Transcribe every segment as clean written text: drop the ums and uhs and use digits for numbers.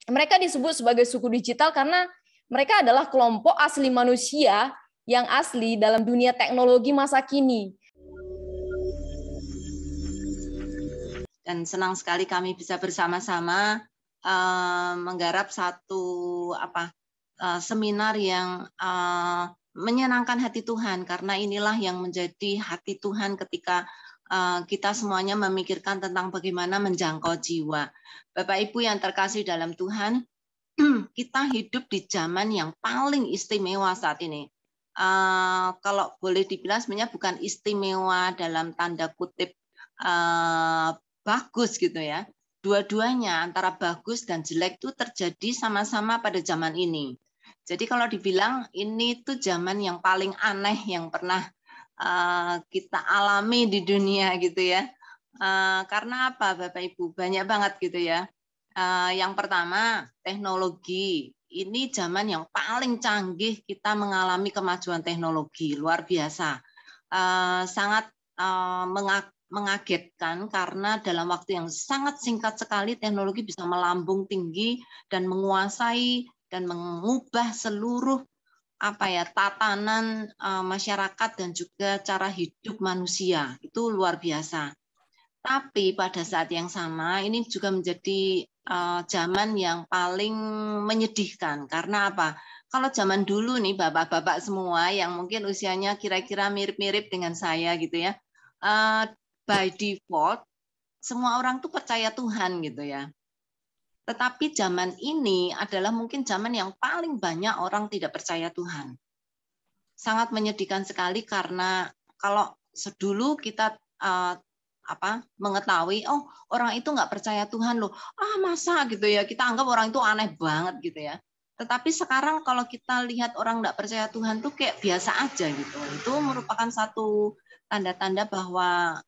Mereka disebut sebagai suku digital karena mereka adalah kelompok asli manusia yang asli dalam dunia teknologi masa kini. Dan senang sekali kami bisa bersama-sama menggarap satu seminar yang menyenangkan hati Tuhan, karena inilah yang menjadi hati Tuhan ketika kita semuanya memikirkan tentang bagaimana menjangkau jiwa. Bapak Ibu yang terkasih dalam Tuhan, kita hidup di zaman yang paling istimewa saat ini. Kalau boleh dibilang sebenarnya bukan istimewa dalam tanda kutip bagus gitu ya. Dua-duanya antara bagus dan jelek itu terjadi sama-sama pada zaman ini. Jadi kalau dibilang ini tuh zaman yang paling aneh yang pernah kita alami di dunia gitu ya. Karena apa Bapak Ibu? Banyak banget gitu ya. Yang pertama, teknologi. Ini zaman yang paling canggih, kita mengalami kemajuan teknologi luar biasa. Sangat mengagetkan karena dalam waktu yang sangat singkat sekali teknologi bisa melambung tinggi dan menguasai dan mengubah seluruh tatanan masyarakat dan juga cara hidup manusia. Itu luar biasa. Tapi pada saat yang sama ini juga menjadi zaman yang paling menyedihkan. Karena apa? Kalau zaman dulu nih bapak-bapak semua yang mungkin usianya kira-kira mirip-mirip dengan saya gitu ya, by default semua orang tuh percaya Tuhan gitu ya. Tetapi zaman ini adalah mungkin zaman yang paling banyak orang tidak percaya Tuhan. Sangat menyedihkan sekali karena kalau dulu kita mengetahui, oh orang itu nggak percaya Tuhan loh, masa gitu ya, kita anggap orang itu aneh banget gitu ya. Tetapi sekarang kalau kita lihat orang nggak percaya Tuhan tuh kayak biasa aja gitu. Itu merupakan satu tanda-tanda bahwa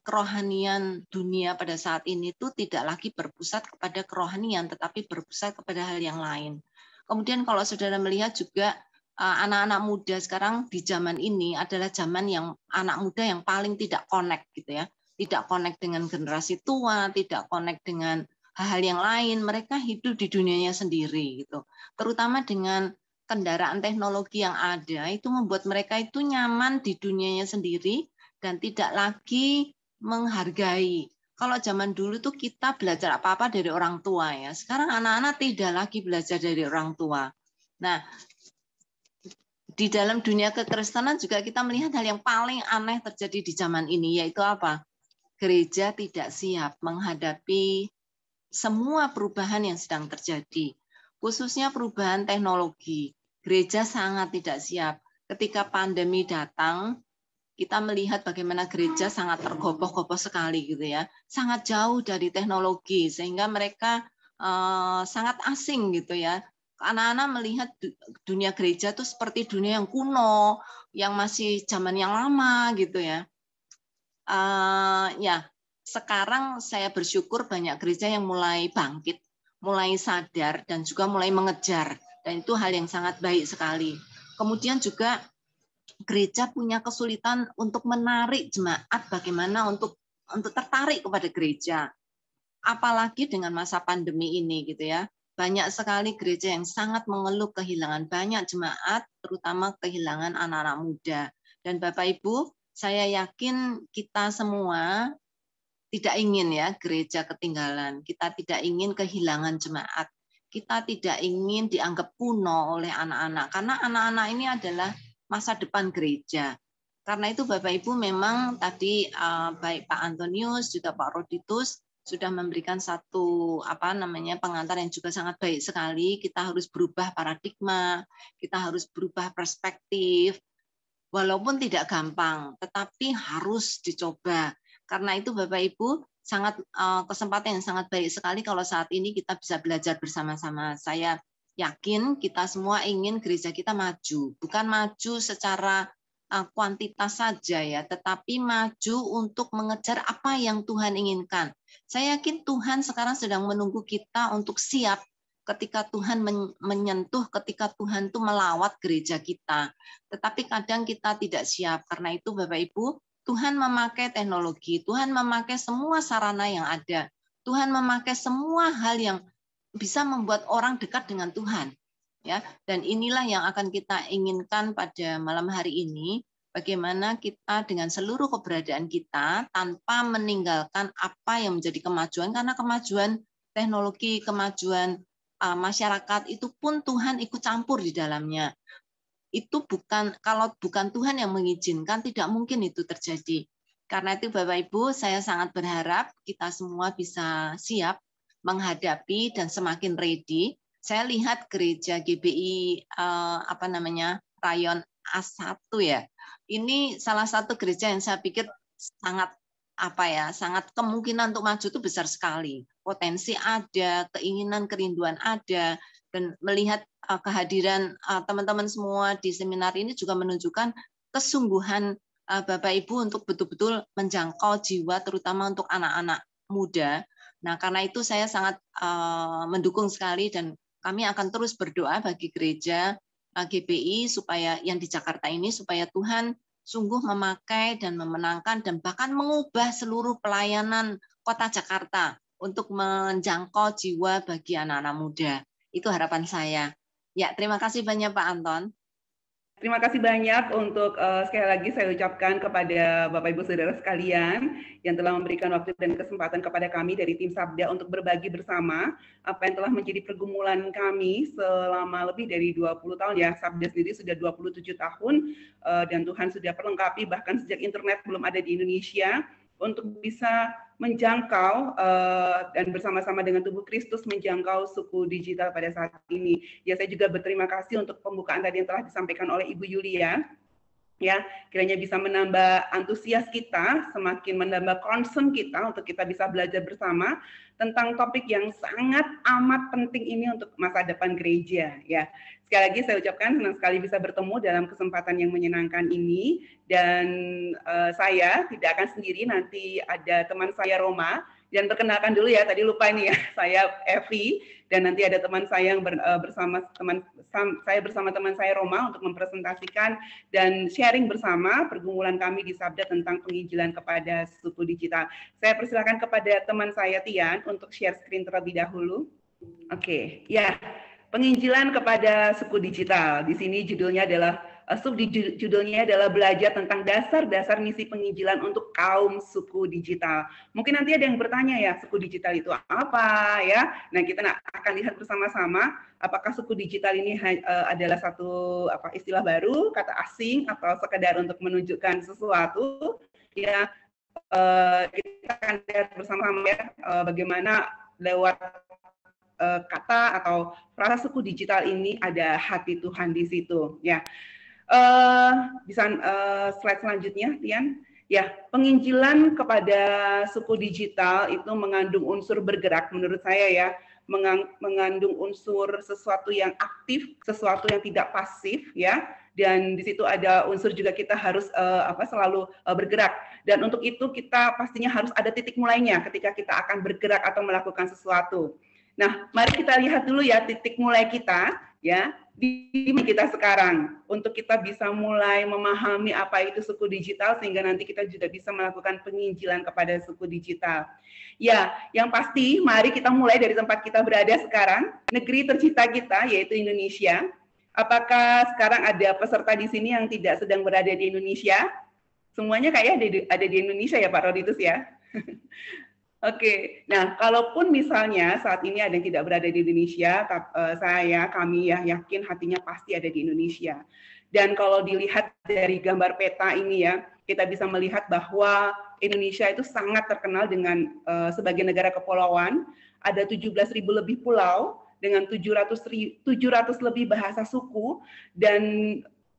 kerohanian dunia pada saat ini tuh tidak lagi berpusat kepada kerohanian, tetapi berpusat kepada hal yang lain. Kemudian kalau saudara melihat juga anak-anak muda sekarang di zaman ini adalah zaman yang anak muda yang paling tidak connect gitu ya, tidak connect dengan generasi tua, tidak connect dengan hal-hal yang lain. Mereka hidup di dunianya sendiri gitu. Terutama dengan kendaraan teknologi yang ada itu membuat mereka itu nyaman di dunianya sendiri dan tidak lagi menghargai. Kalau zaman dulu tuh kita belajar apa-apa dari orang tua ya. Sekarang anak-anak tidak lagi belajar dari orang tua. Nah, di dalam dunia kekristenan juga kita melihat hal yang paling aneh terjadi di zaman ini, yaitu apa? Gereja tidak siap menghadapi semua perubahan yang sedang terjadi, khususnya perubahan teknologi. Gereja sangat tidak siap. Ketika pandemi datang, kita melihat bagaimana gereja sangat tergopoh-gopoh sekali gitu ya, sangat jauh dari teknologi sehingga mereka sangat asing gitu ya. Anak-anak melihat dunia gereja itu seperti dunia yang kuno, yang masih zaman yang lama gitu ya. Sekarang saya bersyukur banyak gereja yang mulai bangkit, mulai sadar dan juga mulai mengejar, dan itu hal yang sangat baik sekali. Kemudian juga gereja punya kesulitan untuk menarik jemaat bagaimana untuk tertarik kepada gereja. Apalagi dengan masa pandemi ini gitu ya. Banyak sekali gereja yang sangat mengeluh kehilangan banyak jemaat, terutama kehilangan anak-anak muda. Dan Bapak Ibu, saya yakin kita semua tidak ingin ya gereja ketinggalan. Kita tidak ingin kehilangan jemaat. Kita tidak ingin dianggap kuno oleh anak-anak. Karena anak-anak ini adalah masa depan gereja. Karena itu Bapak Ibu memang tadi baik Pak Antonius juga Pak Roditus sudah memberikan satu pengantar yang juga sangat baik sekali. Kita harus berubah paradigma, kita harus berubah perspektif. Walaupun tidak gampang, tetapi harus dicoba. Karena itu Bapak Ibu sangat kesempatan yang sangat baik sekali kalau saat ini kita bisa belajar bersama-sama. Saya yakin kita semua ingin gereja kita maju, bukan maju secara kuantitas saja ya, tetapi maju untuk mengejar apa yang Tuhan inginkan. Saya yakin Tuhan sekarang sedang menunggu kita untuk siap ketika Tuhan menyentuh, ketika Tuhan itu melawat gereja kita. Tetapi kadang kita tidak siap. Karena itu Bapak Ibu, Tuhan memakai teknologi, Tuhan memakai semua sarana yang ada Tuhan memakai semua hal yang bisa membuat orang dekat dengan Tuhan. Ya, dan inilah yang akan kita inginkan pada malam hari ini, bagaimana kita dengan seluruh keberadaan kita tanpa meninggalkan apa yang menjadi kemajuan, karena kemajuan teknologi, kemajuan masyarakat itu pun Tuhan ikut campur di dalamnya. Itu bukan, kalau bukan Tuhan yang mengizinkan, tidak mungkin itu terjadi. Karena itu Bapak Ibu, saya sangat berharap kita semua bisa siap menghadapi dan semakin ready. Saya lihat gereja GBI Rayon A1 ya. Ini salah satu gereja yang saya pikir sangat sangat kemungkinan untuk maju itu besar sekali. Potensi ada, keinginan, kerinduan ada, dan melihat kehadiran teman-teman semua di seminar ini juga menunjukkan kesungguhan Bapak Ibu untuk betul-betul menjangkau jiwa, terutama untuk anak-anak muda. Nah, karena itu saya sangat mendukung sekali, dan kami akan terus berdoa bagi gereja GBI supaya yang di Jakarta ini, supaya Tuhan sungguh memakai dan memenangkan dan bahkan mengubah seluruh pelayanan kota Jakarta untuk menjangkau jiwa bagi anak-anak muda. Itu harapan saya. Ya, terima kasih banyak Pak Anton. Terima kasih banyak untuk sekali lagi saya ucapkan kepada Bapak Ibu Saudara sekalian yang telah memberikan waktu dan kesempatan kepada kami dari tim Sabda untuk berbagi bersama apa yang telah menjadi pergumulan kami selama lebih dari 20 tahun ya. Sabda sendiri sudah 27 tahun dan Tuhan sudah perlengkapi bahkan sejak internet belum ada di Indonesia untuk bisa menjangkau dan bersama-sama dengan tubuh Kristus menjangkau suku digital pada saat ini. Ya, saya juga berterima kasih untuk pembukaan tadi yang telah disampaikan oleh Ibu Yulia. Ya, kiranya bisa menambah antusias kita, semakin menambah concern kita untuk kita bisa belajar bersama tentang topik yang sangat amat penting ini untuk masa depan gereja. Ya, sekali lagi saya ucapkan senang sekali bisa bertemu dalam kesempatan yang menyenangkan ini, dan saya tidak akan sendiri, nanti ada teman saya Roma. Dan perkenalkan dulu ya, tadi lupa ini ya, saya Evi, dan nanti ada teman saya yang bersama teman saya Roma untuk mempresentasikan dan sharing bersama pergumulan kami di Sabda tentang penginjilan kepada suku digital. Saya persilakan kepada teman saya Tian untuk share screen terlebih dahulu. Oke, ya, penginjilan kepada suku digital. Di sini judulnya adalah judulnya adalah belajar tentang dasar-dasar misi penginjilan untuk kaum suku digital. Mungkin nanti ada yang bertanya ya, suku digital itu apa ya? Nah, kita akan lihat bersama-sama apakah suku digital ini adalah satu istilah baru, kata asing, atau sekedar untuk menunjukkan sesuatu. Ya, kita akan lihat bersama-sama ya bagaimana lewat kata atau frasa suku digital ini ada hati Tuhan di situ. Ya. Bisa slide selanjutnya, Tian. Ya, penginjilan kepada suku digital itu mengandung unsur bergerak menurut saya ya, mengandung unsur sesuatu yang aktif, sesuatu yang tidak pasif ya, dan di situ ada unsur juga kita harus selalu bergerak, dan untuk itu kita pastinya harus ada titik mulainya ketika kita akan bergerak atau melakukan sesuatu. Nah, mari kita lihat dulu ya titik mulai kita ya di kita sekarang untuk kita bisa mulai memahami apa itu suku digital sehingga nanti kita juga bisa melakukan penginjilan kepada suku digital. Ya, yang pasti mari kita mulai dari tempat kita berada sekarang, negeri tercinta kita yaitu Indonesia. Apakah sekarang ada peserta di sini yang tidak sedang berada di Indonesia? Semuanya kayak ada di Indonesia ya Pak Roditus ya. Oke, nah kalaupun misalnya saat ini ada yang tidak berada di Indonesia, kami ya yakin hatinya pasti ada di Indonesia. Dan kalau dilihat dari gambar peta ini ya, kita bisa melihat bahwa Indonesia itu sangat terkenal dengan sebagai negara kepulauan, ada 17.000 lebih pulau dengan 700 lebih bahasa suku, dan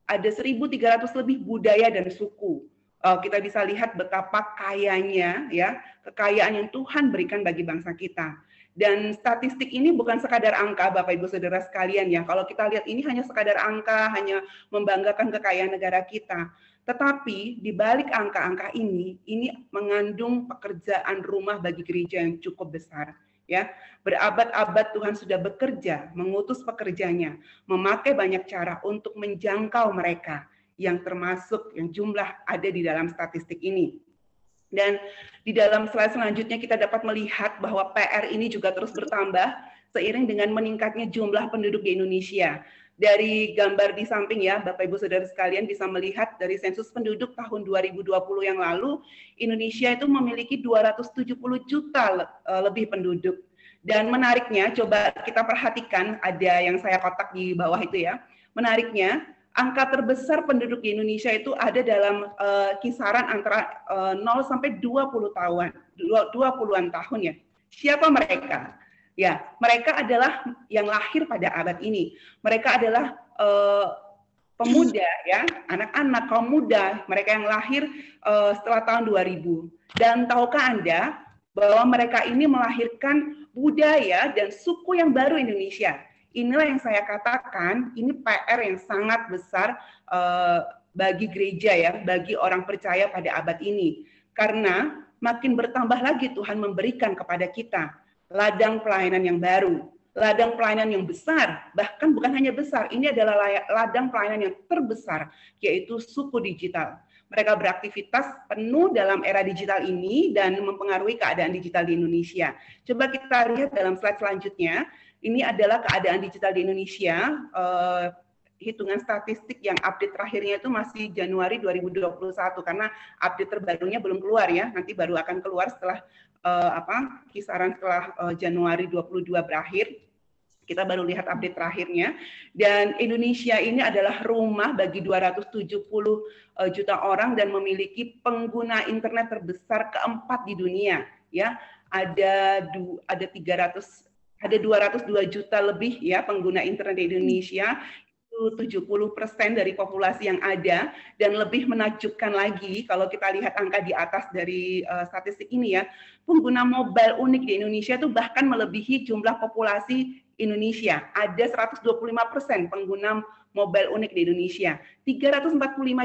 ada 1.300 lebih budaya dan suku. Kita bisa lihat betapa kayanya ya kekayaan yang Tuhan berikan bagi bangsa kita. Dan statistik ini bukan sekadar angka Bapak Ibu Saudara sekalian ya. Kalau kita lihat ini hanya sekadar angka, hanya membanggakan kekayaan negara kita. Tetapi di balik angka-angka ini mengandung pekerjaan rumah bagi gereja yang cukup besar. Ya, berabad-abad Tuhan sudah bekerja, mengutus pekerjanya, memakai banyak cara untuk menjangkau mereka, yang termasuk yang jumlah ada di dalam statistik ini. Dan di dalam slide selanjutnya kita dapat melihat bahwa PR ini juga terus bertambah seiring dengan meningkatnya jumlah penduduk di Indonesia. Dari gambar di samping ya, Bapak Ibu Saudara sekalian bisa melihat dari sensus penduduk tahun 2020 yang lalu, Indonesia itu memiliki 270 juta lebih penduduk. Dan menariknya, coba kita perhatikan, ada yang saya kotak di bawah itu ya. Menariknya, angka terbesar penduduk di Indonesia itu ada dalam kisaran antara 0 sampai 20-an tahun ya. Siapa mereka? Ya, mereka adalah yang lahir pada abad ini. Mereka adalah pemuda ya, anak-anak kaum muda, mereka yang lahir setelah tahun 2000. Dan tahukah Anda bahwa mereka ini melahirkan budaya dan suku yang baru Indonesia. Inilah yang saya katakan, ini PR yang sangat besar bagi gereja ya, bagi orang percaya pada abad ini. Karena makin bertambah lagi Tuhan memberikan kepada kita ladang pelayanan yang baru, ladang pelayanan yang besar, bahkan bukan hanya besar, ini adalah ladang pelayanan yang terbesar, yaitu suku digital. Mereka beraktivitas penuh dalam era digital ini dan mempengaruhi keadaan digital di Indonesia. Coba kita lihat dalam slide selanjutnya, ini adalah keadaan digital di Indonesia, hitungan statistik yang update terakhirnya itu masih Januari 2021, karena update terbarunya belum keluar ya, nanti baru akan keluar setelah kisaran setelah Januari 22 berakhir, kita baru lihat update terakhirnya. Dan Indonesia ini adalah rumah bagi 270 juta orang dan memiliki pengguna internet terbesar keempat di dunia. Ya, ada 202 juta lebih ya pengguna internet di Indonesia. 70% dari populasi yang ada, dan lebih menakjubkan lagi kalau kita lihat angka di atas dari statistik ini ya, pengguna mobile unik di Indonesia itu bahkan melebihi jumlah populasi Indonesia. Ada 125% pengguna mobile unik di Indonesia, 345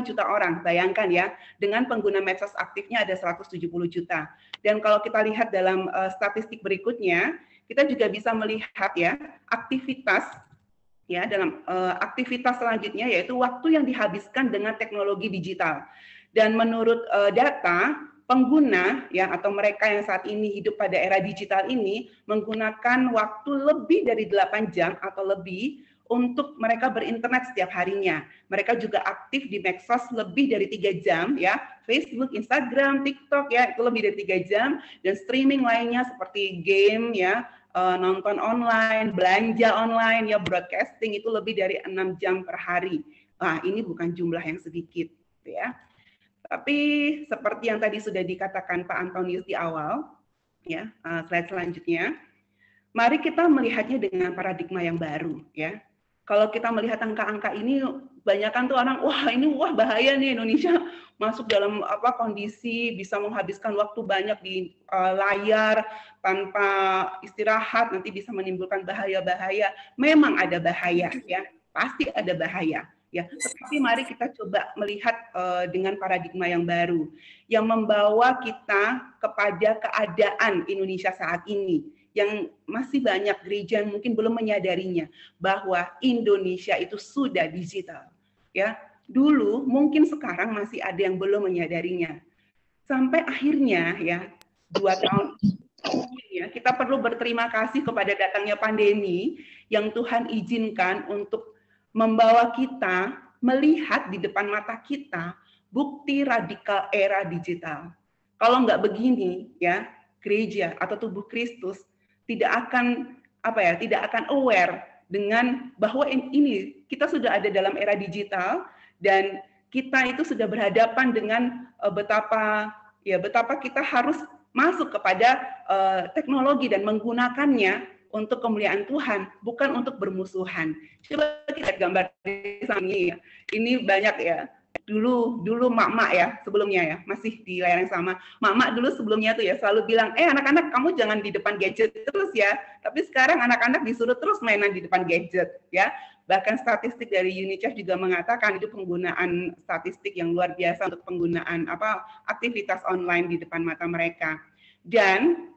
juta orang, bayangkan ya, dengan pengguna medsos aktifnya ada 170 juta. Dan kalau kita lihat dalam statistik berikutnya, kita juga bisa melihat ya, aktivitas ya dalam aktivitas selanjutnya, yaitu waktu yang dihabiskan dengan teknologi digital. Dan menurut data, pengguna ya atau mereka yang saat ini hidup pada era digital ini menggunakan waktu lebih dari 8 jam atau lebih untuk mereka berinternet setiap harinya. Mereka juga aktif di medsos lebih dari 3 jam ya, Facebook, Instagram, TikTok ya, itu lebih dari 3 jam, dan streaming lainnya seperti game ya, nonton online, belanja online, ya broadcasting itu lebih dari 6 jam per hari. Nah, ini bukan jumlah yang sedikit, ya. Tapi seperti yang tadi sudah dikatakan Pak Antonius di awal, ya slide selanjutnya, mari kita melihatnya dengan paradigma yang baru, ya. Kalau kita melihat angka-angka ini, banyakkan tuh orang, wah bahaya nih Indonesia masuk dalam kondisi bisa menghabiskan waktu banyak di layar tanpa istirahat, nanti bisa menimbulkan bahaya-bahaya. Memang ada bahaya ya, pasti ada bahaya ya. Tetapi mari kita coba melihat dengan paradigma yang baru yang membawa kita kepada keadaan Indonesia saat ini, yang masih banyak gereja yang mungkin belum menyadarinya bahwa Indonesia itu sudah digital. Ya, dulu mungkin sekarang masih ada yang belum menyadarinya. Sampai akhirnya ya 2 tahun ya, kita perlu berterima kasih kepada datangnya pandemi yang Tuhan izinkan untuk membawa kita melihat di depan mata kita bukti radikal era digital. Kalau nggak begini ya, gereja atau tubuh Kristus tidak akan aware dengan bahwa ini kita sudah ada dalam era digital, dan kita itu sudah berhadapan dengan betapa kita harus masuk kepada teknologi dan menggunakannya untuk kemuliaan Tuhan, bukan untuk bermusuhan. Coba kita lihat gambar di sini. Ini banyak ya. Dulu mak-mak ya sebelumnya ya, masih di layar yang sama. Mak-mak dulu sebelumnya tuh ya selalu bilang, anak-anak kamu jangan di depan gadget terus ya. Tapi sekarang anak-anak disuruh terus mainan di depan gadget ya. Bahkan statistik dari UNICEF juga mengatakan itu penggunaan statistik yang luar biasa untuk penggunaan aktivitas online di depan mata mereka. Dan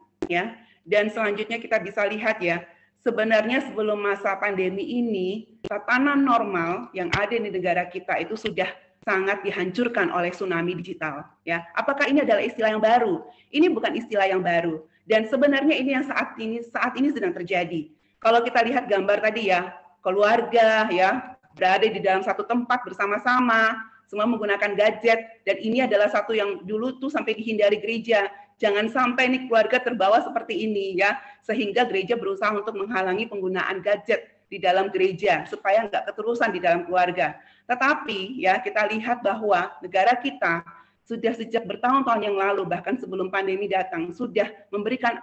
selanjutnya kita bisa lihat ya, sebenarnya sebelum masa pandemi ini, tatanan normal yang ada di negara kita itu sudah sangat dihancurkan oleh tsunami digital. Ya, apakah ini adalah istilah yang baru? Ini bukan istilah yang baru. Dan sebenarnya ini yang saat ini sedang terjadi. Kalau kita lihat gambar tadi ya, keluarga ya berada di dalam satu tempat bersama-sama, semua menggunakan gadget, dan ini adalah satu yang dulu tuh sampai dihindari gereja. Jangan sampai nih keluarga terbawa seperti ini ya, sehingga gereja berusaha untuk menghalangi penggunaan gadget di dalam gereja supaya nggak keterusan di dalam keluarga. Tetapi ya kita lihat bahwa negara kita sudah sejak bertahun-tahun yang lalu, bahkan sebelum pandemi datang, sudah memberikan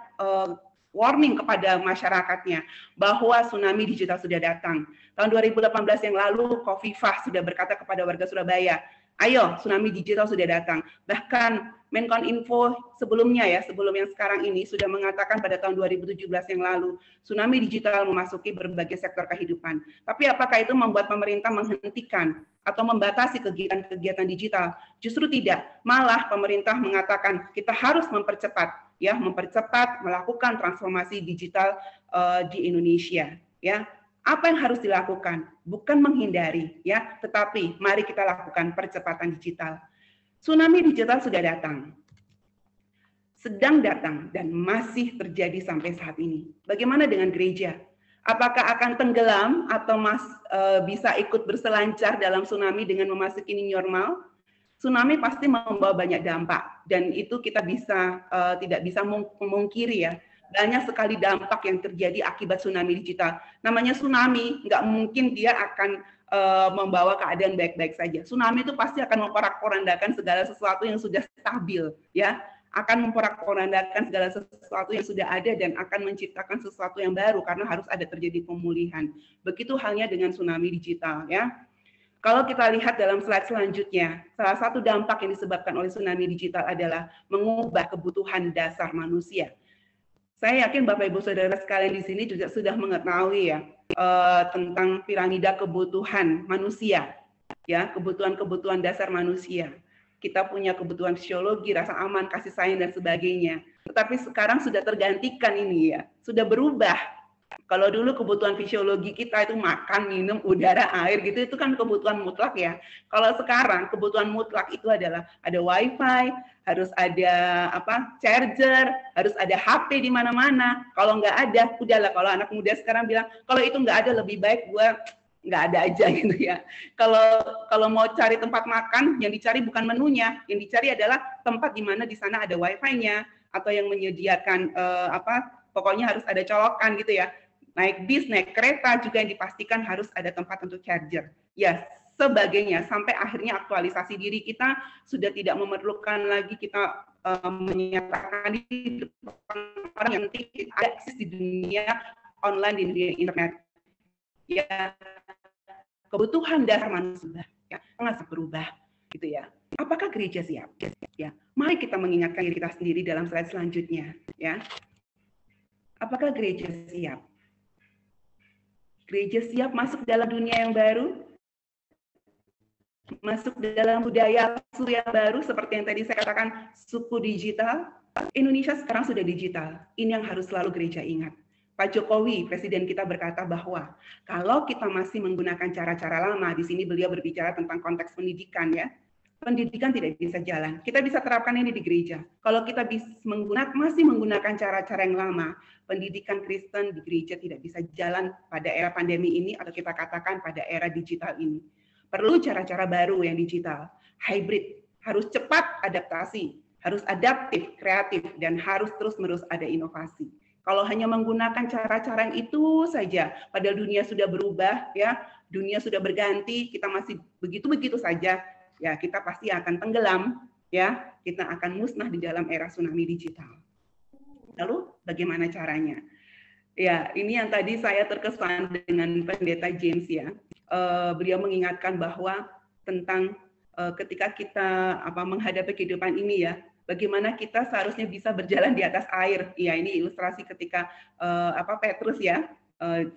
warning kepada masyarakatnya bahwa tsunami digital sudah datang. Tahun 2018 yang lalu, Khofifah sudah berkata kepada warga Surabaya, ayo tsunami digital sudah datang. Bahkan Menkominfo sebelumnya ya, sebelum yang sekarang ini sudah mengatakan pada tahun 2017 yang lalu, tsunami digital memasuki berbagai sektor kehidupan. Tapi apakah itu membuat pemerintah menghentikan atau membatasi kegiatan-kegiatan digital? Justru tidak. Malah pemerintah mengatakan kita harus mempercepat melakukan transformasi digital di Indonesia. Ya, apa yang harus dilakukan? Bukan menghindari, ya, tetapi mari kita lakukan percepatan digital. Tsunami digital sudah datang, sedang datang, dan masih terjadi sampai saat ini. Bagaimana dengan gereja? Apakah akan tenggelam atau bisa ikut berselancar dalam tsunami dengan memasuki new normal? Tsunami pasti membawa banyak dampak, dan itu kita tidak bisa memungkiri ya. Banyak sekali dampak yang terjadi akibat tsunami digital. Namanya tsunami, nggak mungkin dia akan membawa keadaan baik-baik saja. Tsunami itu pasti akan memporak-porandakan segala sesuatu yang sudah stabil, ya, akan memporak-porandakan segala sesuatu yang sudah ada dan akan menciptakan sesuatu yang baru karena harus ada terjadi pemulihan. Begitu halnya dengan tsunami digital, ya. Kalau kita lihat dalam slide selanjutnya, salah satu dampak yang disebabkan oleh tsunami digital adalah mengubah kebutuhan dasar manusia. Saya yakin Bapak Ibu Saudara sekalian di sini juga sudah mengetahui ya tentang piramida kebutuhan manusia, ya, kebutuhan-kebutuhan dasar manusia. Kita punya kebutuhan fisiologi, rasa aman, kasih sayang dan sebagainya. Tetapi sekarang sudah tergantikan ini ya, sudah berubah. Kalau dulu kebutuhan fisiologi kita itu makan, minum, udara, air gitu, itu kan kebutuhan mutlak ya. Kalau sekarang kebutuhan mutlak itu adalah ada wifi, harus ada charger, harus ada HP di mana-mana. Kalau nggak ada, udahlah. Kalau anak muda sekarang bilang kalau itu nggak ada lebih baik gue nggak ada aja gitu ya. Kalau mau cari tempat makan, yang dicari bukan menunya, yang dicari adalah tempat di mana di sana ada wifi-nya atau yang menyediakan pokoknya harus ada colokan gitu ya. Naik bis, naik kereta juga yang dipastikan harus ada tempat untuk charger. Ya, sebagainya. Sampai akhirnya aktualisasi diri kita sudah tidak memerlukan lagi kita menyatakan di orang yang ada eksis di dunia online, di dunia internet. Ya, kebutuhan dasar manusia ya sangat berubah gitu ya. Apakah gereja siap? Ya, mari kita mengingatkan diri kita sendiri dalam slide selanjutnya ya. Apakah gereja siap? Gereja siap masuk dalam dunia yang baru? Masuk dalam budaya yang baru seperti yang tadi saya katakan, suku digital. Indonesia sekarang sudah digital. Ini yang harus selalu gereja ingat. Pak Jokowi, presiden kita, berkata bahwa kalau kita masih menggunakan cara-cara lama, di sini beliau berbicara tentang konteks pendidikan ya, pendidikan tidak bisa jalan. Kita bisa terapkan ini di gereja. Kalau kita masih menggunakan cara-cara yang lama, pendidikan Kristen di gereja tidak bisa jalan pada era pandemi ini atau kita katakan pada era digital ini. Perlu cara-cara baru yang digital, hybrid, harus cepat adaptasi, harus adaptif, kreatif, dan harus terus-menerus ada inovasi. Kalau hanya menggunakan cara-cara yang itu saja, padahal dunia sudah berubah, ya, dunia sudah berganti, kita masih begitu-begitu saja, ya kita pasti akan tenggelam, ya, kita akan musnah di dalam era tsunami digital. Lalu bagaimana caranya? Ya, ini yang tadi saya terkesan dengan Pendeta James ya. Beliau mengingatkan bahwa tentang ketika kita menghadapi kehidupan ini ya, bagaimana kita seharusnya bisa berjalan di atas air. Ya, ini ilustrasi ketika Petrus ya,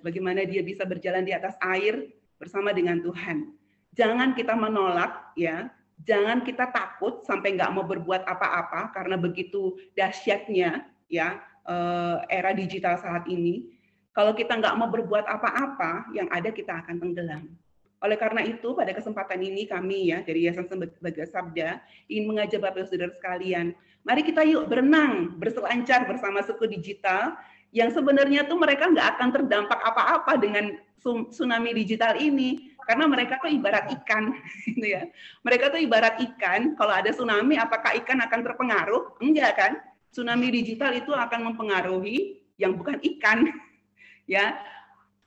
bagaimana dia bisa berjalan di atas air bersama dengan Tuhan. Jangan kita menolak ya, jangan kita takut sampai nggak mau berbuat apa-apa karena begitu dahsyatnya ya era digital saat ini. Kalau kita nggak mau berbuat apa-apa, yang ada kita akan tenggelam. Oleh karena itu, pada kesempatan ini kami ya dari Yayasan Sebagai Sabda ingin mengajak Bapak Ibu Saudara sekalian, mari kita yuk berenang, berselancar bersama suku digital yang sebenarnya tuh mereka nggak akan terdampak apa-apa dengan tsunami digital ini, karena mereka tuh ibarat ikan, gitu ya. Mereka tuh ibarat ikan. Kalau ada tsunami, apakah ikan akan terpengaruh? Enggak kan? Tsunami digital itu akan mempengaruhi yang bukan ikan, ya.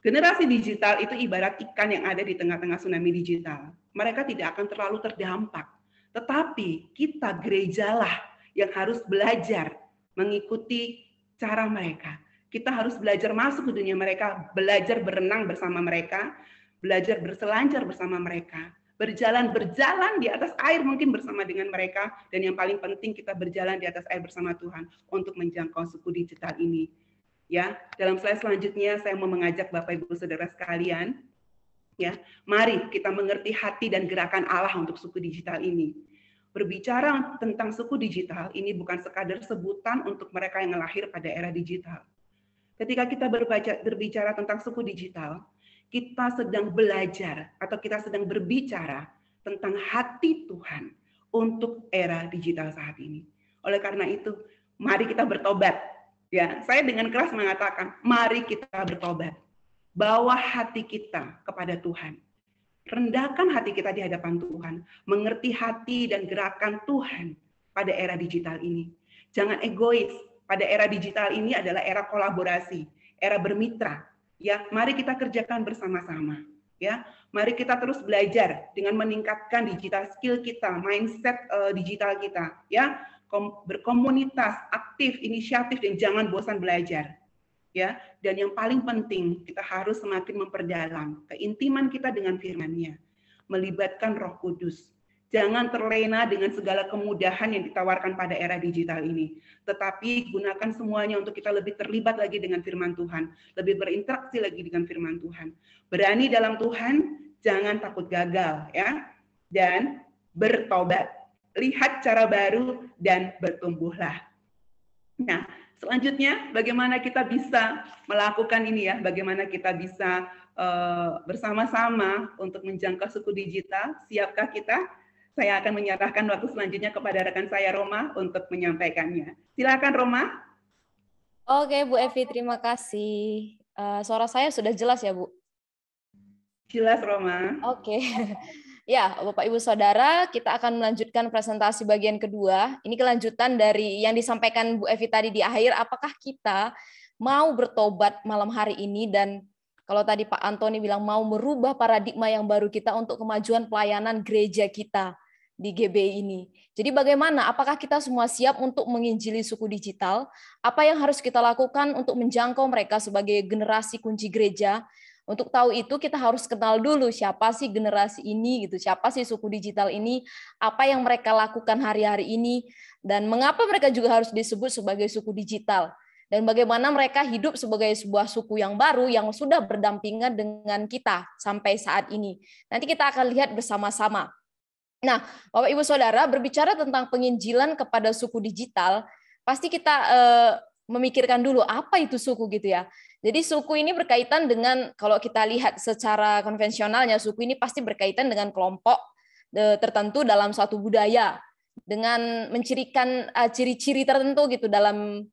Generasi digital itu ibarat ikan yang ada di tengah-tengah tsunami digital. Mereka tidak akan terlalu terdampak. Tetapi kita gerejalah yang harus belajar mengikuti cara mereka. Kita harus belajar masuk ke dunia mereka, belajar berenang bersama mereka, belajar berselancar bersama mereka, berjalan di atas air mungkin bersama dengan mereka, dan yang paling penting kita berjalan di atas air bersama Tuhan untuk menjangkau suku digital ini. Ya, dalam slide selanjutnya saya mau mengajak Bapak Ibu Saudara sekalian, ya, mari kita mengerti hati dan gerakan Allah untuk suku digital ini. Berbicara tentang suku digital ini bukan sekadar sebutan untuk mereka yang lahir pada era digital. Ketika kita berbicara tentang suku digital, kita sedang belajar atau kita sedang berbicara tentang hati Tuhan untuk era digital saat ini. Oleh karena itu, mari kita bertobat. Ya, saya dengan keras mengatakan, mari kita bertobat. Bawa hati kita kepada Tuhan. Rendahkan hati kita di hadapan Tuhan. Mengerti hati dan gerakan Tuhan pada era digital ini. Jangan egois. Pada era digital ini adalah era kolaborasi, era bermitra. Ya, mari kita kerjakan bersama-sama. Ya, mari kita terus belajar dengan meningkatkan digital skill kita, mindset digital kita. Ya, berkomunitas, aktif, inisiatif, dan jangan bosan belajar. Ya, dan yang paling penting, kita harus semakin memperdalam keintiman kita dengan firman-Nya, melibatkan Roh Kudus. Jangan terlena dengan segala kemudahan yang ditawarkan pada era digital ini, tetapi gunakan semuanya untuk kita lebih terlibat lagi dengan firman Tuhan, lebih berinteraksi lagi dengan firman Tuhan. Berani dalam Tuhan, jangan takut gagal, ya, dan bertobat. Lihat cara baru dan bertumbuhlah. Nah, selanjutnya bagaimana kita bisa melakukan ini ya? Bagaimana kita bisa bersama-sama untuk menjangkau suku digital? Siapkah kita? Saya akan menyerahkan waktu selanjutnya kepada rekan saya Roma untuk menyampaikannya. Silakan Roma. Oke, Bu Evi, terima kasih. Suara saya sudah jelas ya, Bu? Jelas, Roma. Oke. Ya, Bapak Ibu Saudara, kita akan melanjutkan presentasi bagian kedua. Ini kelanjutan dari yang disampaikan Bu Evi tadi di akhir, apakah kita mau bertobat malam hari ini, dan kalau tadi Pak Antoni bilang mau merubah paradigma yang baru kita untuk kemajuan pelayanan gereja kita di GBI ini. Jadi bagaimana? Apakah kita semua siap untuk menginjili suku digital? Apa yang harus kita lakukan untuk menjangkau mereka sebagai generasi kunci gereja? Untuk tahu itu kita harus kenal dulu siapa sih generasi ini gitu, siapa sih suku digital ini, apa yang mereka lakukan hari-hari ini, dan mengapa mereka juga harus disebut sebagai suku digital, dan bagaimana mereka hidup sebagai sebuah suku yang baru yang sudah berdampingan dengan kita sampai saat ini. Nanti kita akan lihat bersama-sama. Nah, Bapak Ibu Saudara, berbicara tentang penginjilan kepada suku digital, pasti kita memikirkan dulu apa itu suku gitu ya. Jadi suku ini berkaitan dengan, kalau kita lihat secara konvensionalnya, suku ini pasti berkaitan dengan kelompok tertentu dalam suatu budaya, dengan mencirikan ciri-ciri tertentu gitu dalam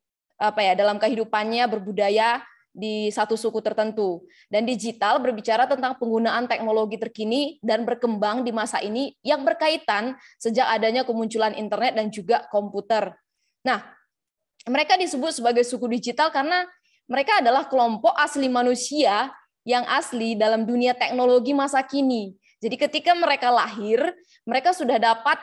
dalam kehidupannya berbudaya di satu suku tertentu. Dan digital berbicara tentang penggunaan teknologi terkini dan berkembang di masa ini yang berkaitan sejak adanya kemunculan internet dan juga komputer. Nah, mereka disebut sebagai suku digital karena mereka adalah kelompok asli manusia yang asli dalam dunia teknologi masa kini. Jadi ketika mereka lahir, mereka sudah dapat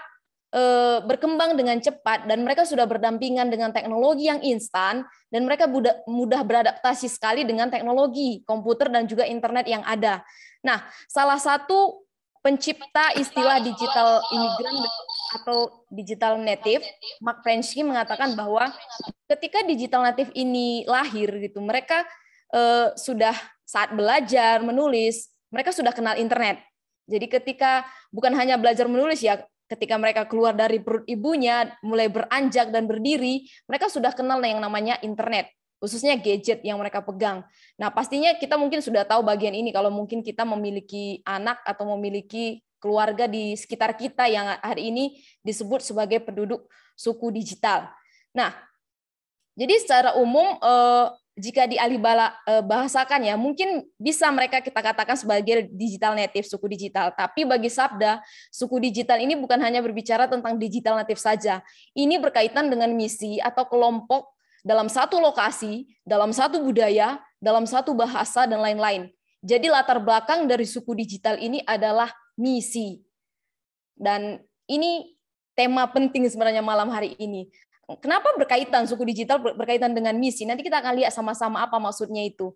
berkembang dengan cepat dan mereka sudah berdampingan dengan teknologi yang instan dan mereka mudah beradaptasi sekali dengan teknologi komputer dan juga internet yang ada. Nah, salah satu pencipta istilah digital immigrant atau digital native, Mark Prensky mengatakan bahwa ketika digital native ini lahir gitu, mereka sudah saat belajar menulis, mereka sudah kenal internet. Jadi ketika bukan hanya belajar menulis ya, ketika mereka keluar dari perut ibunya, mulai beranjak dan berdiri, mereka sudah kenal yang namanya internet. khususnya gadget yang mereka pegang. Nah, pastinya kita mungkin sudah tahu bagian ini kalau mungkin kita memiliki anak atau memiliki keluarga di sekitar kita yang hari ini disebut sebagai penduduk suku digital. Nah, jadi secara umum jika bahasakan ya, mungkin bisa mereka kita katakan sebagai digital native, suku digital. Tapi bagi Sabda, suku digital ini bukan hanya berbicara tentang digital native saja. Ini berkaitan dengan misi atau kelompok dalam satu lokasi, dalam satu budaya, dalam satu bahasa, dan lain-lain. Jadi latar belakang dari suku digital ini adalah misi. Dan ini tema penting sebenarnya malam hari ini. Kenapa berkaitan suku digital berkaitan dengan misi? Nanti kita akan lihat sama-sama apa maksudnya itu.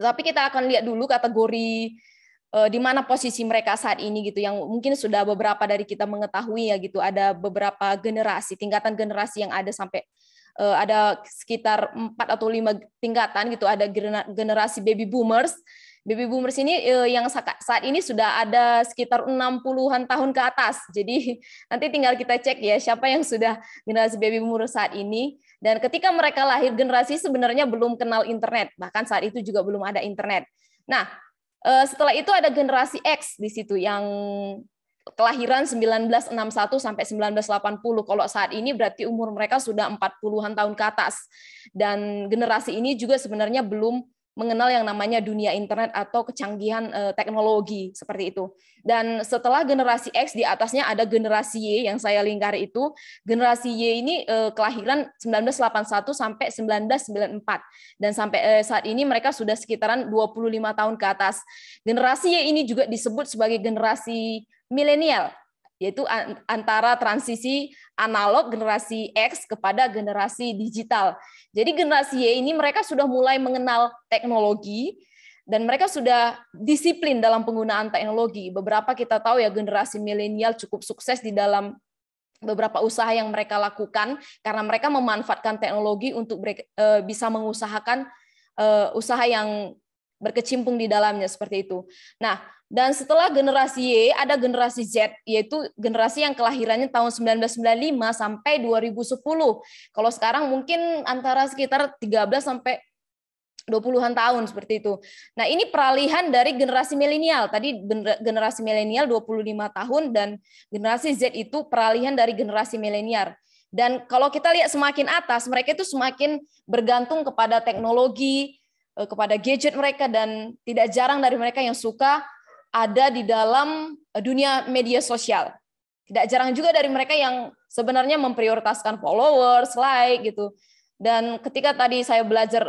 Tapi kita akan lihat dulu kategori di mana posisi mereka saat ini gitu, yang mungkin sudah beberapa dari kita mengetahui ya gitu. Ada beberapa generasi, tingkatan generasi yang ada sampai ada sekitar 4 atau 5 tingkatan gitu. Ada generasi baby boomers. Baby boomers ini yang saat ini sudah ada sekitar 60-an tahun ke atas. Jadi nanti tinggal kita cek ya siapa yang sudah generasi baby boomers saat ini. Dan ketika mereka lahir, generasi sebenarnya belum kenal internet. Bahkan saat itu juga belum ada internet. Nah, setelah itu ada generasi X di situ yang kelahiran 1961 sampai 1980. Kalau saat ini berarti umur mereka sudah 40-an tahun ke atas. Dan generasi ini juga sebenarnya belum mengenal yang namanya dunia internet atau kecanggihan teknologi seperti itu. Dan setelah generasi X di atasnya ada generasi Y yang saya lingkari itu. Generasi Y ini kelahiran 1981 sampai 1994. Dan sampai saat ini mereka sudah sekitaran 25 tahun ke atas. Generasi Y ini juga disebut sebagai generasi milenial, yaitu antara transisi analog generasi X kepada generasi digital. Jadi generasi Y ini mereka sudah mulai mengenal teknologi dan mereka sudah disiplin dalam penggunaan teknologi. Beberapa kita tahu ya generasi milenial cukup sukses di dalam beberapa usaha yang mereka lakukan karena mereka memanfaatkan teknologi untuk bisa mengusahakan usaha yang berkecimpung di dalamnya seperti itu. Nah, dan setelah generasi Y ada generasi Z, yaitu generasi yang kelahirannya tahun 1995 sampai 2010. Kalau sekarang mungkin antara sekitar 13 sampai 20-an tahun seperti itu. Nah, ini peralihan dari generasi milenial. Tadi generasi milenial 25 tahun dan generasi Z itu peralihan dari generasi milenial. Dan kalau kita lihat semakin atas, mereka itu semakin bergantung kepada teknologi, kepada gadget mereka, dan tidak jarang dari mereka yang suka ada di dalam dunia media sosial. Tidak jarang juga dari mereka yang sebenarnya memprioritaskan followers, like gitu. Dan ketika tadi saya belajar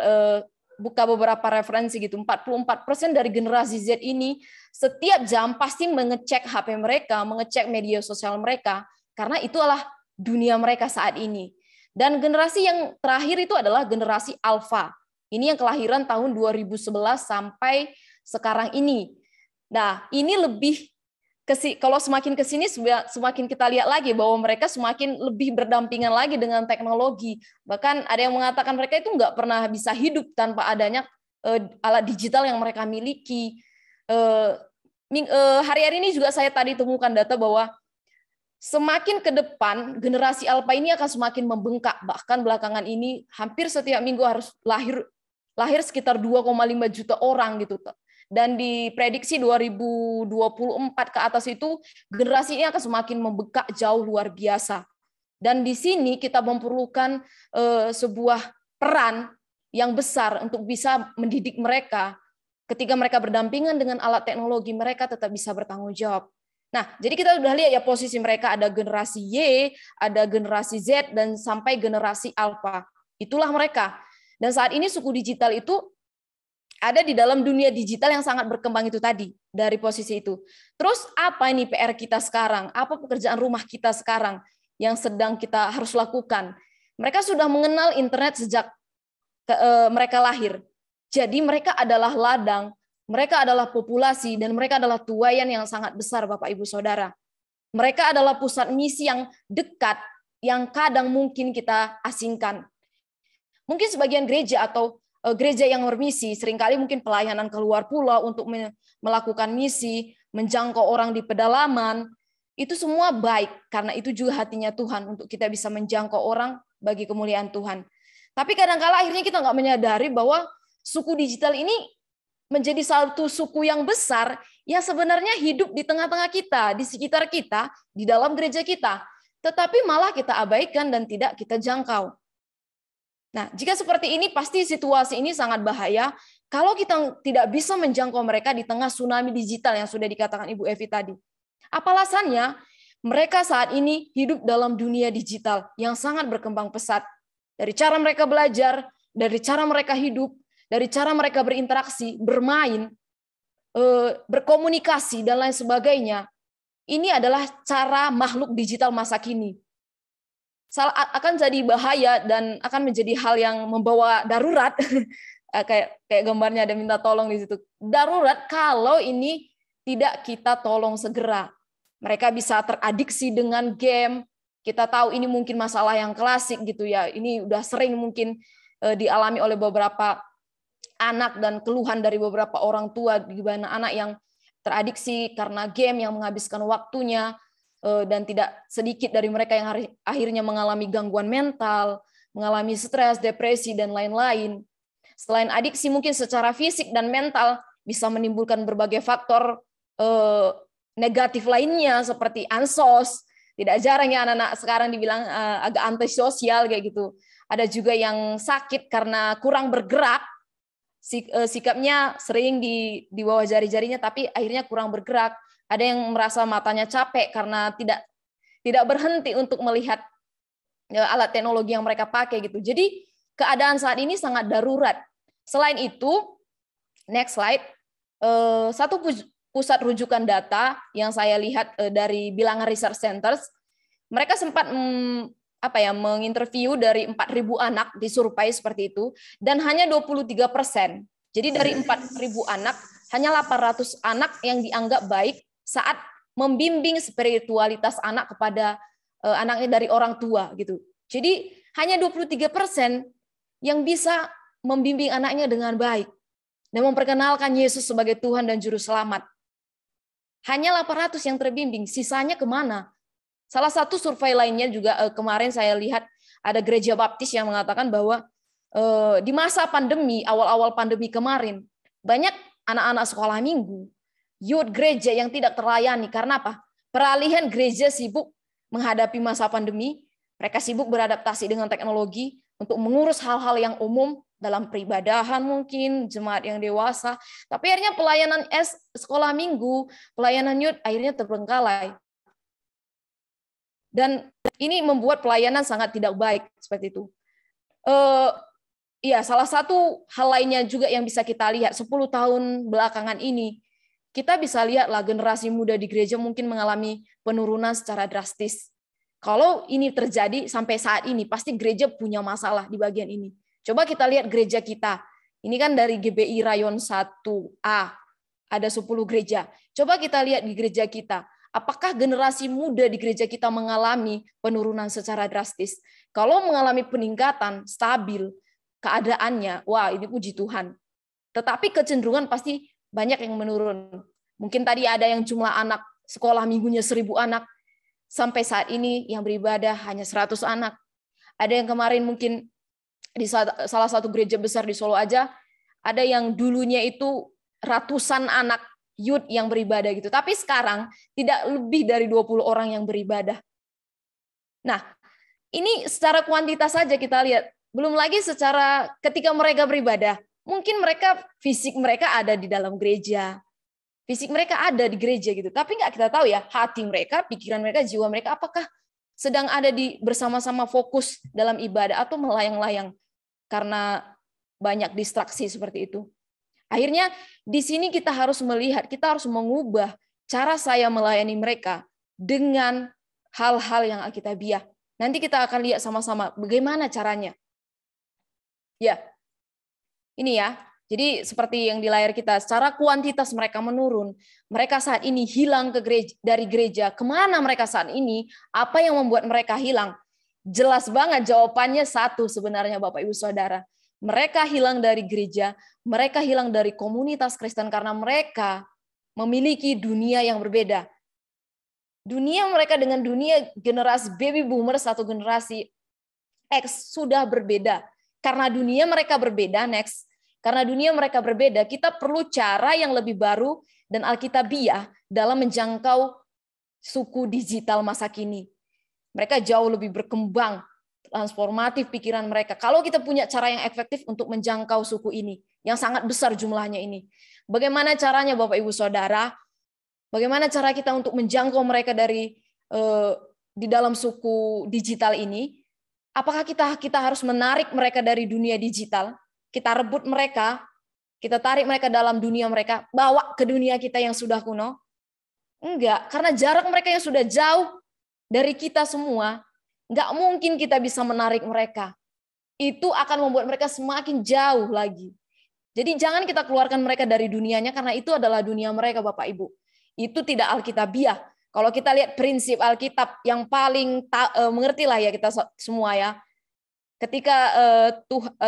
buka beberapa referensi gitu, 44% dari generasi Z ini setiap jam pasti mengecek HP mereka, mengecek media sosial mereka, karena itulah dunia mereka saat ini. Dan generasi yang terakhir itu adalah generasi Alpha. Ini yang kelahiran tahun 2011 sampai sekarang ini. Nah, ini lebih kalau semakin ke sini semakin kita lihat lagi bahwa mereka semakin lebih berdampingan lagi dengan teknologi. Bahkan ada yang mengatakan mereka itu nggak pernah bisa hidup tanpa adanya alat digital yang mereka miliki. Hari-hari ini juga saya tadi temukan data bahwa semakin ke depan generasi Alpha ini akan semakin membengkak. Bahkan belakangan ini hampir setiap minggu harus lahir sekitar 2,5 juta orang gitu. Dan diprediksi 2024 ke atas itu generasi ini akan semakin membengkak jauh luar biasa. Dan di sini kita memerlukan sebuah peran yang besar untuk bisa mendidik mereka. Ketika mereka berdampingan dengan alat teknologi, mereka tetap bisa bertanggung jawab. Nah, jadi kita sudah lihat ya posisi mereka, ada generasi Y, ada generasi Z, dan sampai generasi Alpha. Itulah mereka. Dan saat ini suku digital itu ada di dalam dunia digital yang sangat berkembang itu tadi, dari posisi itu. Terus apa ini PR kita sekarang? Apa pekerjaan rumah kita sekarang yang sedang kita harus lakukan? Mereka sudah mengenal internet sejak mereka lahir. Jadi mereka adalah ladang, mereka adalah populasi, dan mereka adalah tuayan yang sangat besar, Bapak Ibu Saudara. Mereka adalah pusat misi yang dekat, yang kadang mungkin kita asingkan. Mungkin sebagian gereja atau gereja yang bermisi, seringkali mungkin pelayanan keluar pulau untuk melakukan misi, menjangkau orang di pedalaman, itu semua baik, karena itu juga hatinya Tuhan untuk kita bisa menjangkau orang bagi kemuliaan Tuhan. Tapi kadang-kala akhirnya kita nggak menyadari bahwa suku digital ini menjadi satu suku yang besar yang sebenarnya hidup di tengah-tengah kita, di sekitar kita, di dalam gereja kita. Tetapi malah kita abaikan dan tidak kita jangkau. Nah, jika seperti ini, pasti situasi ini sangat bahaya kalau kita tidak bisa menjangkau mereka di tengah tsunami digital yang sudah dikatakan Ibu Evi tadi. Apa alasannya? Mereka saat ini hidup dalam dunia digital yang sangat berkembang pesat. Dari cara mereka belajar, dari cara mereka hidup, dari cara mereka berinteraksi, bermain, berkomunikasi, dan lain sebagainya. Ini adalah cara makhluk digital masa kini. Akan jadi bahaya dan akan menjadi hal yang membawa darurat. kayak gambarnya ada minta tolong di situ. Darurat kalau ini tidak kita tolong segera. Mereka bisa teradiksi dengan game. Kita tahu ini mungkin masalah yang klasik gitu ya. Ini udah sering mungkin dialami oleh beberapa anak dan keluhan dari beberapa orang tua di mana anak yang teradiksi karena game yang menghabiskan waktunya. Dan tidak sedikit dari mereka yang akhirnya mengalami gangguan mental, mengalami stres, depresi, dan lain-lain. Selain adiksi mungkin secara fisik dan mental bisa menimbulkan berbagai faktor negatif lainnya seperti ansos. Tidak jarang ya anak-anak sekarang dibilang agak antisosial kayak gitu. Ada juga yang sakit karena kurang bergerak, sikapnya sering di bawah jari-jarinya tapi akhirnya kurang bergerak. Ada yang merasa matanya capek karena tidak berhenti untuk melihat alat teknologi yang mereka pakai gitu. Jadi keadaan saat ini sangat darurat. Selain itu, next slide, satu pusat rujukan data yang saya lihat dari Bilangan Research Centers, mereka sempat menginterview dari 4.000 anak disurvei seperti itu, dan hanya 23%. Jadi dari 4.000 anak, hanya 800 anak yang dianggap baik saat membimbing spiritualitas anak kepada anaknya dari orang tua gitu. Jadi hanya 23% yang bisa membimbing anaknya dengan baik dan memperkenalkan Yesus sebagai Tuhan dan Juru Selamat. Hanya 800 yang terbimbing, sisanya kemana? Salah satu survei lainnya juga kemarin saya lihat ada gereja baptis yang mengatakan bahwa di masa pandemi, awal-awal pandemi kemarin, banyak anak-anak sekolah minggu, youth gereja yang tidak terlayani. Karena apa? Peralihan gereja sibuk menghadapi masa pandemi, mereka sibuk beradaptasi dengan teknologi untuk mengurus hal-hal yang umum dalam peribadahan mungkin, jemaat yang dewasa. Tapi akhirnya pelayanan sekolah minggu, pelayanan youth akhirnya terbengkalai. Dan ini membuat pelayanan sangat tidak baik seperti itu. Ya, salah satu hal lainnya juga yang bisa kita lihat 10 tahun belakangan ini, kita bisa lihatlah generasi muda di gereja mungkin mengalami penurunan secara drastis. Kalau ini terjadi sampai saat ini, pasti gereja punya masalah di bagian ini. Coba kita lihat gereja kita. Ini kan dari GBI Rayon 1A, ada 10 gereja. Coba kita lihat di gereja kita. Apakah generasi muda di gereja kita mengalami penurunan secara drastis? Kalau mengalami peningkatan, stabil, keadaannya, wah ini puji Tuhan. Tetapi kecenderungan pasti banyak yang menurun. Mungkin tadi ada yang jumlah anak sekolah minggunya 1.000 anak. Sampai saat ini yang beribadah hanya 100 anak. Ada yang kemarin mungkin di salah satu gereja besar di Solo aja, ada yang dulunya itu ratusan anak youth yang beribadah gitu. Tapi sekarang tidak lebih dari 20 orang yang beribadah. Nah, ini secara kuantitas saja kita lihat. Belum lagi secara ketika mereka beribadah. Mungkin fisik mereka ada di dalam gereja. Fisik mereka ada di gereja gitu. Tapi nggak kita tahu ya, hati mereka, pikiran mereka, jiwa mereka apakah sedang ada bersama-sama fokus dalam ibadah atau melayang-layang karena banyak distraksi seperti itu. Akhirnya di sini kita harus melihat, kita harus mengubah cara saya melayani mereka dengan hal-hal yang alkitabiah. Nanti kita akan lihat sama-sama bagaimana caranya. Ya, ini ya. Jadi seperti yang di layar kita, secara kuantitas mereka menurun. Mereka saat ini hilang dari gereja. Kemana mereka saat ini? Apa yang membuat mereka hilang? Jelas banget jawabannya satu sebenarnya Bapak Ibu Saudara. Mereka hilang dari gereja, mereka hilang dari komunitas Kristen karena mereka memiliki dunia yang berbeda. Dunia mereka dengan dunia generasi baby boomer, satu generasi X sudah berbeda. karena dunia mereka berbeda, next. Karena dunia mereka berbeda, kita perlu cara yang lebih baru dan alkitabiah dalam menjangkau suku digital masa kini. Mereka jauh lebih berkembang, transformatif pikiran mereka. Kalau kita punya cara yang efektif untuk menjangkau suku ini, yang sangat besar jumlahnya ini. Bagaimana caranya Bapak Ibu Saudara? Bagaimana cara kita untuk menjangkau mereka dari di dalam suku digital ini? Apakah kita harus menarik mereka dari dunia digital? Kita rebut mereka, kita tarik mereka dalam dunia mereka, bawa ke dunia kita yang sudah kuno? Enggak, karena jarak mereka yang sudah jauh dari kita semua, enggak mungkin kita bisa menarik mereka. Itu akan membuat mereka semakin jauh lagi. Jadi jangan kita keluarkan mereka dari dunianya, karena itu adalah dunia mereka, Bapak Ibu. Itu tidak alkitabiah. Kalau kita lihat prinsip Alkitab yang paling mengerti lah ya kita semua ya. Ketika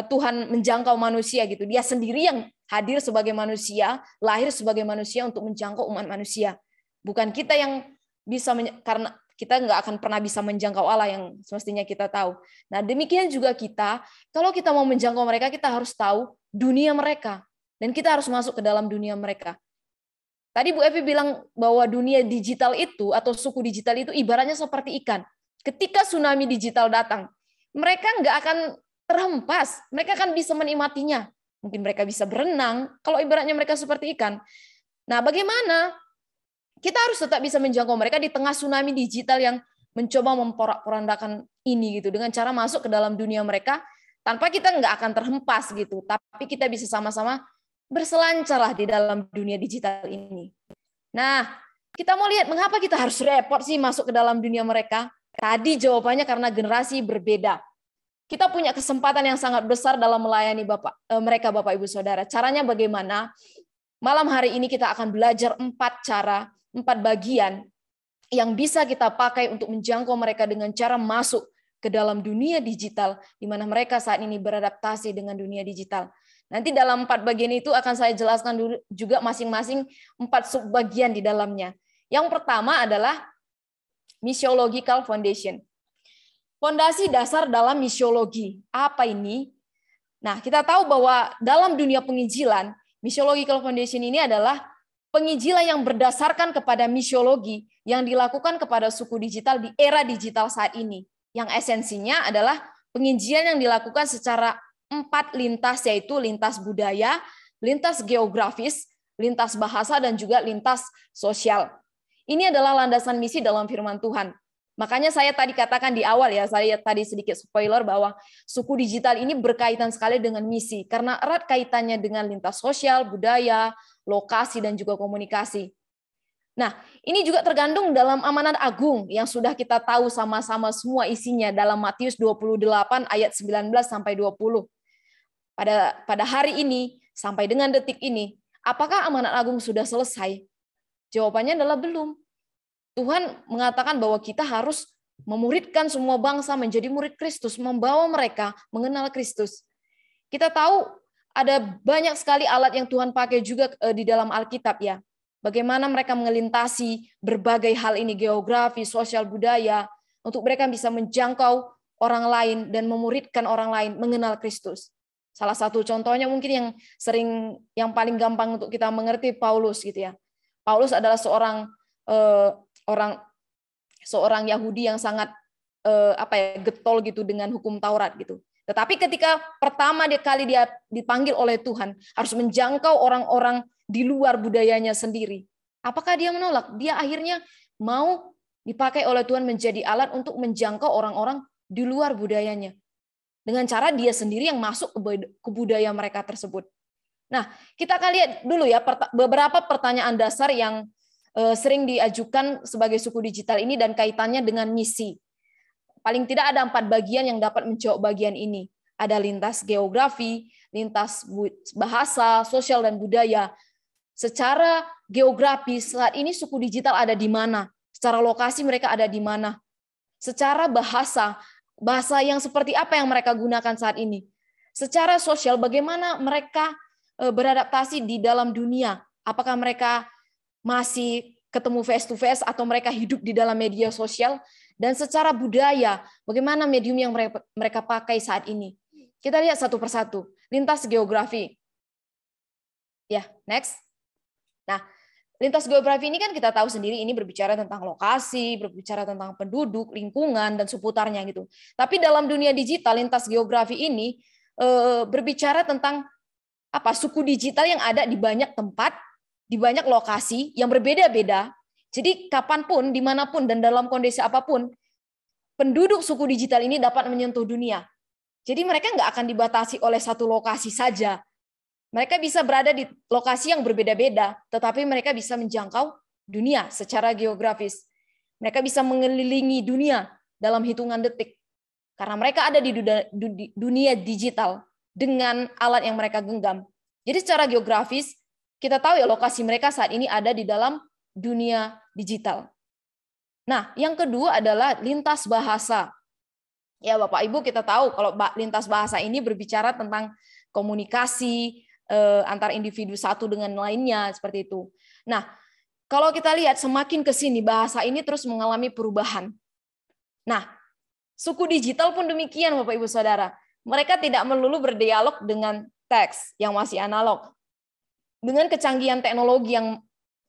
Tuhan menjangkau manusia gitu, Dia sendiri yang hadir sebagai manusia, lahir sebagai manusia untuk menjangkau umat manusia. Bukan kita yang bisa, karena kita nggak akan pernah bisa menjangkau Allah yang semestinya kita tahu. Nah demikian juga kita, kalau kita mau menjangkau mereka, kita harus tahu dunia mereka. Dan kita harus masuk ke dalam dunia mereka. Tadi Bu Evi bilang bahwa dunia digital itu atau suku digital itu ibaratnya seperti ikan. Ketika tsunami digital datang, mereka nggak akan terhempas, mereka akan bisa menikmatinya. Mungkin mereka bisa berenang, kalau ibaratnya mereka seperti ikan. Nah, bagaimana? Kita harus tetap bisa menjangkau mereka di tengah tsunami digital yang mencoba memporak-porandakan ini gitu, dengan cara masuk ke dalam dunia mereka, tanpa kita nggak akan terhempas gitu, tapi kita bisa sama-sama berselancarlah di dalam dunia digital ini. Nah, kita mau lihat mengapa kita harus repot sih masuk ke dalam dunia mereka? Tadi jawabannya karena generasi berbeda. Kita punya kesempatan yang sangat besar dalam melayani mereka, Bapak Ibu Saudara. Caranya bagaimana? Malam hari ini kita akan belajar 4 cara, 4 bagian yang bisa kita pakai untuk menjangkau mereka dengan cara masuk ke dalam dunia digital, di mana mereka saat ini beradaptasi dengan dunia digital. Nanti dalam 4 bagian itu akan saya jelaskan dulu juga masing-masing 4 subbagian di dalamnya. Yang pertama adalah missiological foundation. Fondasi dasar dalam misiologi. Apa ini? Nah, kita tahu bahwa dalam dunia penginjilan, missiological foundation ini adalah penginjilan yang berdasarkan kepada misiologi yang dilakukan kepada suku digital di era digital saat ini. Yang esensinya adalah penginjilan yang dilakukan secara 4 lintas, yaitu lintas budaya, lintas geografis, lintas bahasa, dan juga lintas sosial. Ini adalah landasan misi dalam firman Tuhan. Makanya saya tadi katakan di awal ya, saya tadi sedikit spoiler bahwa suku digital ini berkaitan sekali dengan misi, karena erat kaitannya dengan lintas sosial, budaya, lokasi, dan juga komunikasi. Nah, ini juga tergandung dalam amanat agung yang sudah kita tahu sama-sama semua isinya dalam Matius 28 ayat 19 sampai 20. Pada hari ini, sampai dengan detik ini, apakah amanat agung sudah selesai? Jawabannya adalah belum. Tuhan mengatakan bahwa kita harus memuridkan semua bangsa menjadi murid Kristus, membawa mereka mengenal Kristus. Kita tahu ada banyak sekali alat yang Tuhan pakai juga di dalam Alkitab ya. Bagaimana mereka melintasi berbagai hal ini, geografi, sosial, budaya, untuk mereka bisa menjangkau orang lain dan memuridkan orang lain mengenal Kristus. Salah satu contohnya mungkin yang paling gampang untuk kita mengerti Paulus gitu ya. Paulus adalah seorang Yahudi yang sangat getol gitu dengan hukum Taurat gitu. Tetapi ketika pertama kali dia dipanggil oleh Tuhan harus menjangkau orang-orang di luar budayanya sendiri. Apakah dia menolak? Dia akhirnya mau dipakai oleh Tuhan menjadi alat untuk menjangkau orang-orang di luar budayanya. Dengan cara dia sendiri yang masuk ke budaya mereka tersebut. Nah, kita akan lihat dulu ya beberapa pertanyaan dasar yang sering diajukan sebagai suku digital ini dan kaitannya dengan misi. Paling tidak ada 4 bagian yang dapat menjawab bagian ini. Ada lintas geografi, lintas bahasa, sosial, dan budaya. Secara geografis, saat ini suku digital ada di mana? Secara lokasi mereka ada di mana? Secara bahasa yang seperti apa yang mereka gunakan saat ini? Secara sosial, bagaimana mereka beradaptasi di dalam dunia? Apakah mereka masih ketemu face to face atau mereka hidup di dalam media sosial? Dan secara budaya, bagaimana medium yang mereka pakai saat ini? Kita lihat satu persatu. Lintas geografi. Ya, next. Nah, lintas geografi ini kan kita tahu sendiri ini berbicara tentang lokasi, berbicara tentang penduduk, lingkungan, dan seputarnya gitu. Tapi dalam dunia digital, lintas geografi ini berbicara tentang suku digital yang ada di banyak tempat, di banyak lokasi yang berbeda-beda. Jadi kapanpun, dimanapun, dan dalam kondisi apapun, penduduk suku digital ini dapat menyentuh dunia. Jadi mereka nggak akan dibatasi oleh satu lokasi saja. Mereka bisa berada di lokasi yang berbeda-beda, tetapi mereka bisa menjangkau dunia secara geografis. Mereka bisa mengelilingi dunia dalam hitungan detik. Karena mereka ada di dunia digital dengan alat yang mereka genggam. Jadi secara geografis, kita tahu ya lokasi mereka saat ini ada di dalam dunia digital. Nah, yang kedua adalah lintas bahasa. Ya, Bapak Ibu, kita tahu kalau lintas bahasa ini berbicara tentang komunikasi antar individu satu dengan lainnya, seperti itu. Nah, kalau kita lihat semakin ke sini bahasa ini terus mengalami perubahan. Nah, suku digital pun demikian, Bapak Ibu Saudara. Mereka tidak melulu berdialog dengan teks yang masih analog. Dengan kecanggihan teknologi yang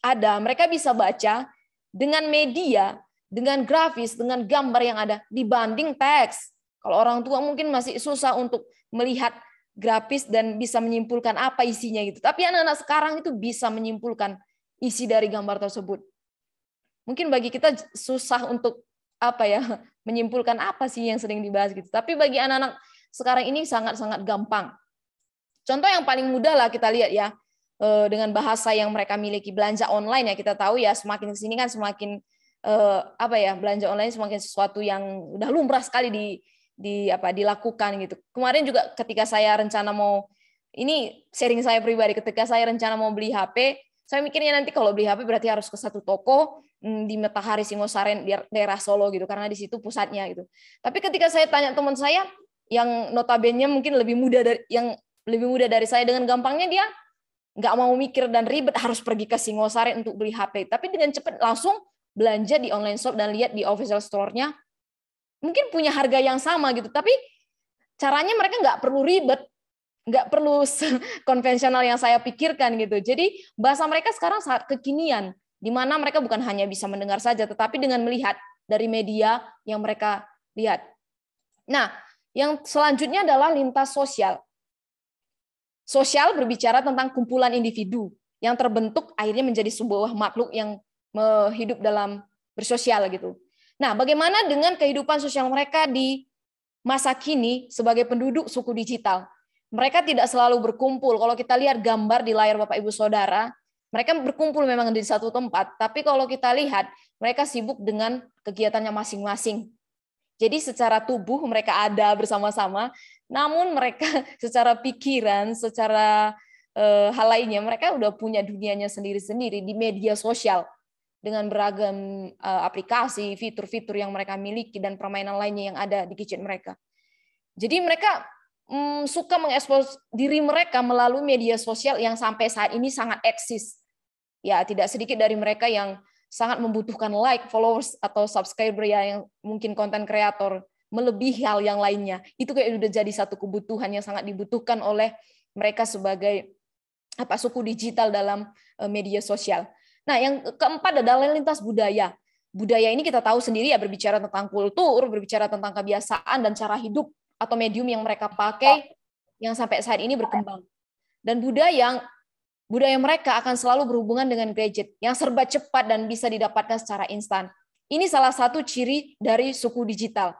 ada, mereka bisa baca dengan media, dengan grafis, dengan gambar yang ada dibanding teks. Kalau orang tua mungkin masih susah untuk melihat grafis dan bisa menyimpulkan apa isinya gitu. Tapi anak-anak sekarang itu bisa menyimpulkan isi dari gambar tersebut. Mungkin bagi kita susah untuk menyimpulkan apa sih yang sering dibahas gitu. Tapi bagi anak-anak sekarang ini sangat-sangat gampang. Contoh yang paling mudah lah kita lihat ya, dengan bahasa yang mereka miliki, belanja online ya, kita tahu ya semakin kesini kan semakin belanja online semakin sesuatu yang udah lumrah sekali dilakukan gitu. Kemarin juga ketika saya rencana ini sharing saya pribadi, ketika saya rencana mau beli HP, saya mikirnya nanti kalau beli HP berarti harus ke satu toko di Matahari Singosaren di daerah Solo gitu, karena di situ pusatnya gitu. Tapi ketika saya tanya teman saya yang notabene mungkin lebih muda dari saya, dengan gampangnya dia nggak mau mikir dan ribet harus pergi ke Singosaren untuk beli HP, tapi dengan cepat langsung belanja di online shop dan lihat di official store-nya, mungkin punya harga yang sama gitu, tapi caranya mereka nggak perlu ribet, nggak perlu konvensional yang saya pikirkan gitu. Jadi bahasa mereka sekarang sangat kekinian, di mana mereka bukan hanya bisa mendengar saja, tetapi dengan melihat dari media yang mereka lihat. Nah, yang selanjutnya adalah lintas sosial. Sosial berbicara tentang kumpulan individu yang terbentuk akhirnya menjadi sebuah makhluk yang hidup dalam bersosial gitu. Nah, bagaimana dengan kehidupan sosial mereka di masa kini sebagai penduduk suku digital? Mereka tidak selalu berkumpul. Kalau kita lihat gambar di layar Bapak Ibu Saudara, mereka berkumpul memang di satu tempat, tapi kalau kita lihat mereka sibuk dengan kegiatannya masing-masing. Jadi secara tubuh mereka ada bersama-sama, namun mereka secara pikiran, secara hal lainnya, mereka udah punya dunianya sendiri-sendiri di media sosial dengan beragam aplikasi, fitur-fitur yang mereka miliki, dan permainan lainnya yang ada di gadget mereka. Jadi mereka suka mengekspos diri mereka melalui media sosial yang sampai saat ini sangat eksis. Ya, tidak sedikit dari mereka yang sangat membutuhkan like, followers, atau subscriber ya, yang mungkin konten kreator, melebihi hal yang lainnya. Itu kayak udah jadi satu kebutuhan yang sangat dibutuhkan oleh mereka sebagai suku digital dalam media sosial. Nah, yang keempat adalah lintas budaya. Budaya ini kita tahu sendiri ya, berbicara tentang kultur, berbicara tentang kebiasaan dan cara hidup atau medium yang mereka pakai yang sampai saat ini berkembang. Dan budaya mereka akan selalu berhubungan dengan gadget yang serba cepat dan bisa didapatkan secara instan. Ini salah satu ciri dari suku digital.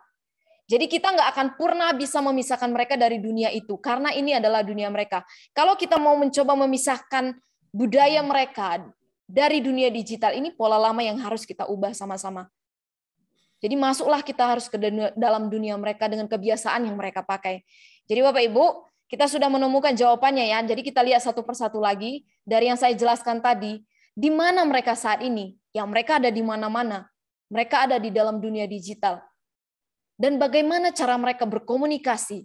Jadi kita nggak akan pernah bisa memisahkan mereka dari dunia itu, karena ini adalah dunia mereka. Kalau kita mau mencoba memisahkan budaya mereka dari dunia digital, ini pola lama yang harus kita ubah sama-sama. Jadi masuklah kita harus ke dalam dunia mereka dengan kebiasaan yang mereka pakai. Jadi Bapak Ibu, kita sudah menemukan jawabannya ya. Jadi kita lihat satu persatu lagi dari yang saya jelaskan tadi, di mana mereka saat ini? Ya, mereka ada di mana-mana. Mereka ada di dalam dunia digital. Dan bagaimana cara mereka berkomunikasi?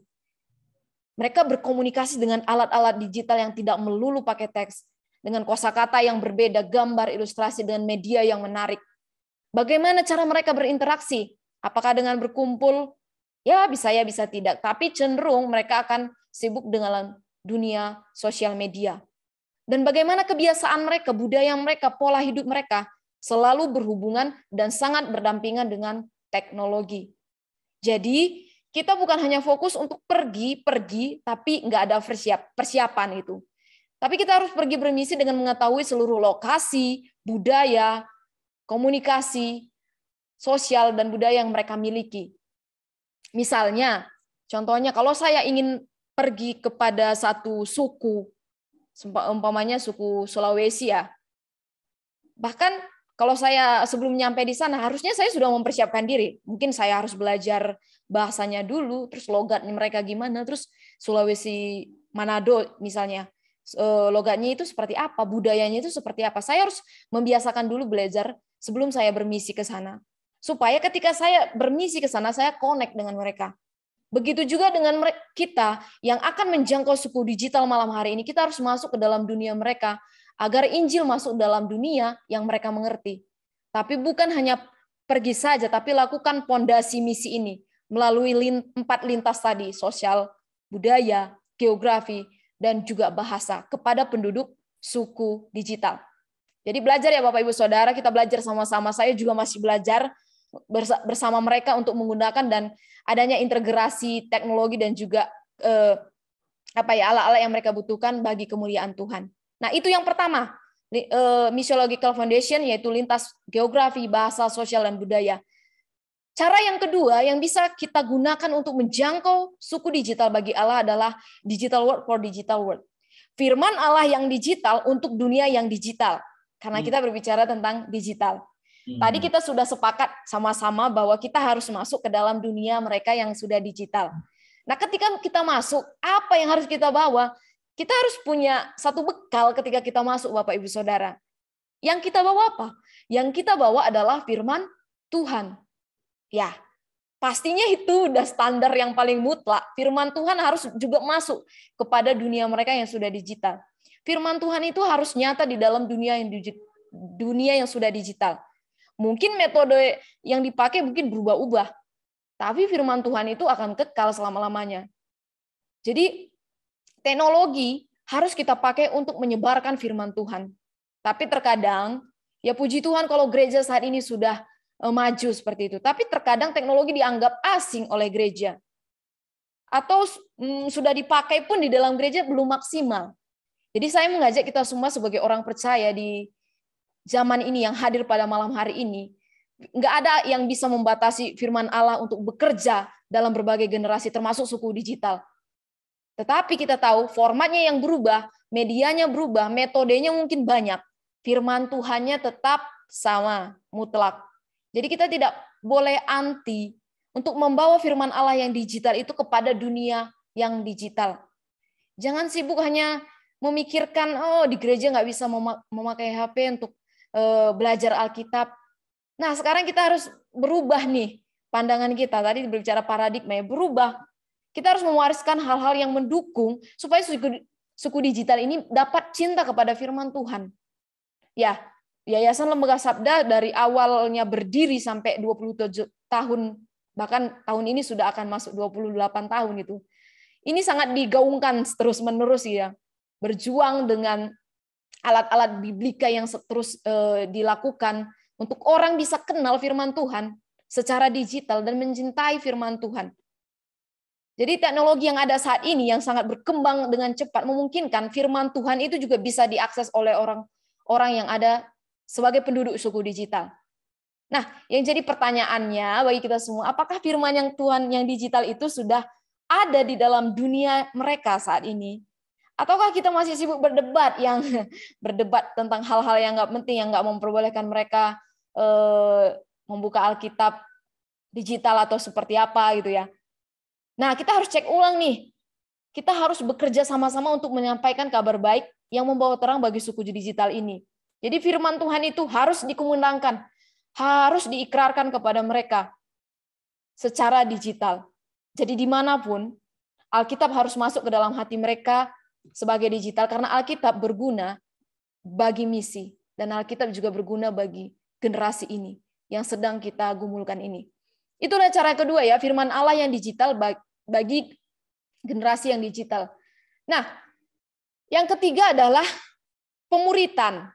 Mereka berkomunikasi dengan alat-alat digital yang tidak melulu pakai teks, dengan kosakata yang berbeda, gambar, ilustrasi, dengan media yang menarik. Bagaimana cara mereka berinteraksi? Apakah dengan berkumpul Ya bisa tidak, tapi cenderung mereka akan sibuk dengan dunia sosial media. Dan bagaimana kebiasaan mereka, budaya mereka, pola hidup mereka selalu berhubungan dan sangat berdampingan dengan teknologi. Jadi kita bukan hanya fokus untuk pergi, tapi nggak ada persiapan itu. Tapi kita harus pergi bermisi dengan mengetahui seluruh lokasi, budaya, komunikasi, sosial, dan budaya yang mereka miliki. Misalnya, contohnya kalau saya ingin pergi kepada satu suku, umpamanya suku Sulawesi ya, bahkan kalau saya sebelum nyampe di sana, harusnya saya sudah mempersiapkan diri. Mungkin saya harus belajar bahasanya dulu, terus logatnya mereka gimana, terus Sulawesi Manado misalnya, logatnya itu seperti apa, budayanya itu seperti apa. Saya harus membiasakan dulu belajar sebelum saya bermisi ke sana. Supaya ketika saya bermisi ke sana, saya connect dengan mereka. Begitu juga dengan kita yang akan menjangkau suku digital malam hari ini, kita harus masuk ke dalam dunia mereka, agar Injil masuk dalam dunia yang mereka mengerti. Tapi bukan hanya pergi saja, tapi lakukan pondasi misi ini melalui 4 lintas tadi, sosial, budaya, geografi, dan juga bahasa kepada penduduk suku digital. Jadi belajar ya Bapak Ibu Saudara, kita belajar sama-sama. Saya juga masih belajar bersama mereka untuk menggunakan dan adanya integrasi teknologi dan juga alat-alat yang mereka butuhkan bagi kemuliaan Tuhan. Nah, itu yang pertama, Missiological Foundation, yaitu lintas geografi, bahasa, sosial, dan budaya. Cara yang kedua yang bisa kita gunakan untuk menjangkau suku digital bagi Allah adalah Digital World for Digital World. Firman Allah yang digital untuk dunia yang digital. Karena kita berbicara tentang digital. Tadi kita sudah sepakat sama-sama bahwa kita harus masuk ke dalam dunia mereka yang sudah digital. Nah, ketika kita masuk, apa yang harus kita bawa? Kita harus punya satu bekal ketika kita masuk, Bapak Ibu Saudara. Yang kita bawa apa? Yang kita bawa adalah firman Tuhan. Ya, pastinya itu udah standar yang paling mutlak. Firman Tuhan harus juga masuk kepada dunia mereka yang sudah digital. Firman Tuhan itu harus nyata di dalam dunia yang sudah digital. Mungkin metode yang dipakai mungkin berubah-ubah, tapi firman Tuhan itu akan kekal selama-lamanya. Jadi teknologi harus kita pakai untuk menyebarkan firman Tuhan. Tapi terkadang, ya puji Tuhan kalau gereja saat ini sudah maju seperti itu. Tapi terkadang teknologi dianggap asing oleh gereja. Atau sudah dipakai pun di dalam gereja belum maksimal. Jadi saya mengajak kita semua sebagai orang percaya di zaman ini yang hadir pada malam hari ini, nggak ada yang bisa membatasi firman Allah untuk bekerja dalam berbagai generasi, termasuk suku digital. Tetapi kita tahu formatnya yang berubah, medianya berubah, metodenya mungkin banyak. Firman Tuhannya tetap sama, mutlak. Jadi kita tidak boleh anti untuk membawa firman Allah yang digital itu kepada dunia yang digital. Jangan sibuk hanya memikirkan, oh di gereja nggak bisa memakai HP untuk belajar Alkitab. Nah sekarang kita harus berubah nih pandangan kita. Tadi berbicara paradigma ya, berubah. Kita harus mewariskan hal-hal yang mendukung supaya suku digital ini dapat cinta kepada firman Tuhan. Ya, Yayasan Lembaga Sabda dari awalnya berdiri sampai 27 tahun, bahkan tahun ini sudah akan masuk 28 tahun gitu. Ini sangat digaungkan terus-menerus ya. Berjuang dengan alat-alat biblika yang terus dilakukan untuk orang bisa kenal firman Tuhan secara digital dan mencintai firman Tuhan. Jadi teknologi yang ada saat ini yang sangat berkembang dengan cepat memungkinkan firman Tuhan itu juga bisa diakses oleh orang yang ada sebagai penduduk suku digital. Nah, yang jadi pertanyaannya bagi kita semua, apakah firman yang Tuhan yang digital itu sudah ada di dalam dunia mereka saat ini? Ataukah kita masih sibuk berdebat tentang hal-hal yang nggak penting, yang nggak memperbolehkan mereka membuka Alkitab digital atau seperti apa gitu ya? Nah, kita harus cek ulang nih. Kita harus bekerja sama-sama untuk menyampaikan kabar baik yang membawa terang bagi suku digital ini. Jadi firman Tuhan itu harus dikumandangkan, harus diikrarkan kepada mereka secara digital. Jadi dimanapun, Alkitab harus masuk ke dalam hati mereka sebagai digital, karena Alkitab berguna bagi misi, dan Alkitab juga berguna bagi generasi ini yang sedang kita gumulkan ini. Itulah cara kedua ya, firman Allah yang digital bagi generasi yang digital. Nah, yang ketiga adalah pemuritan.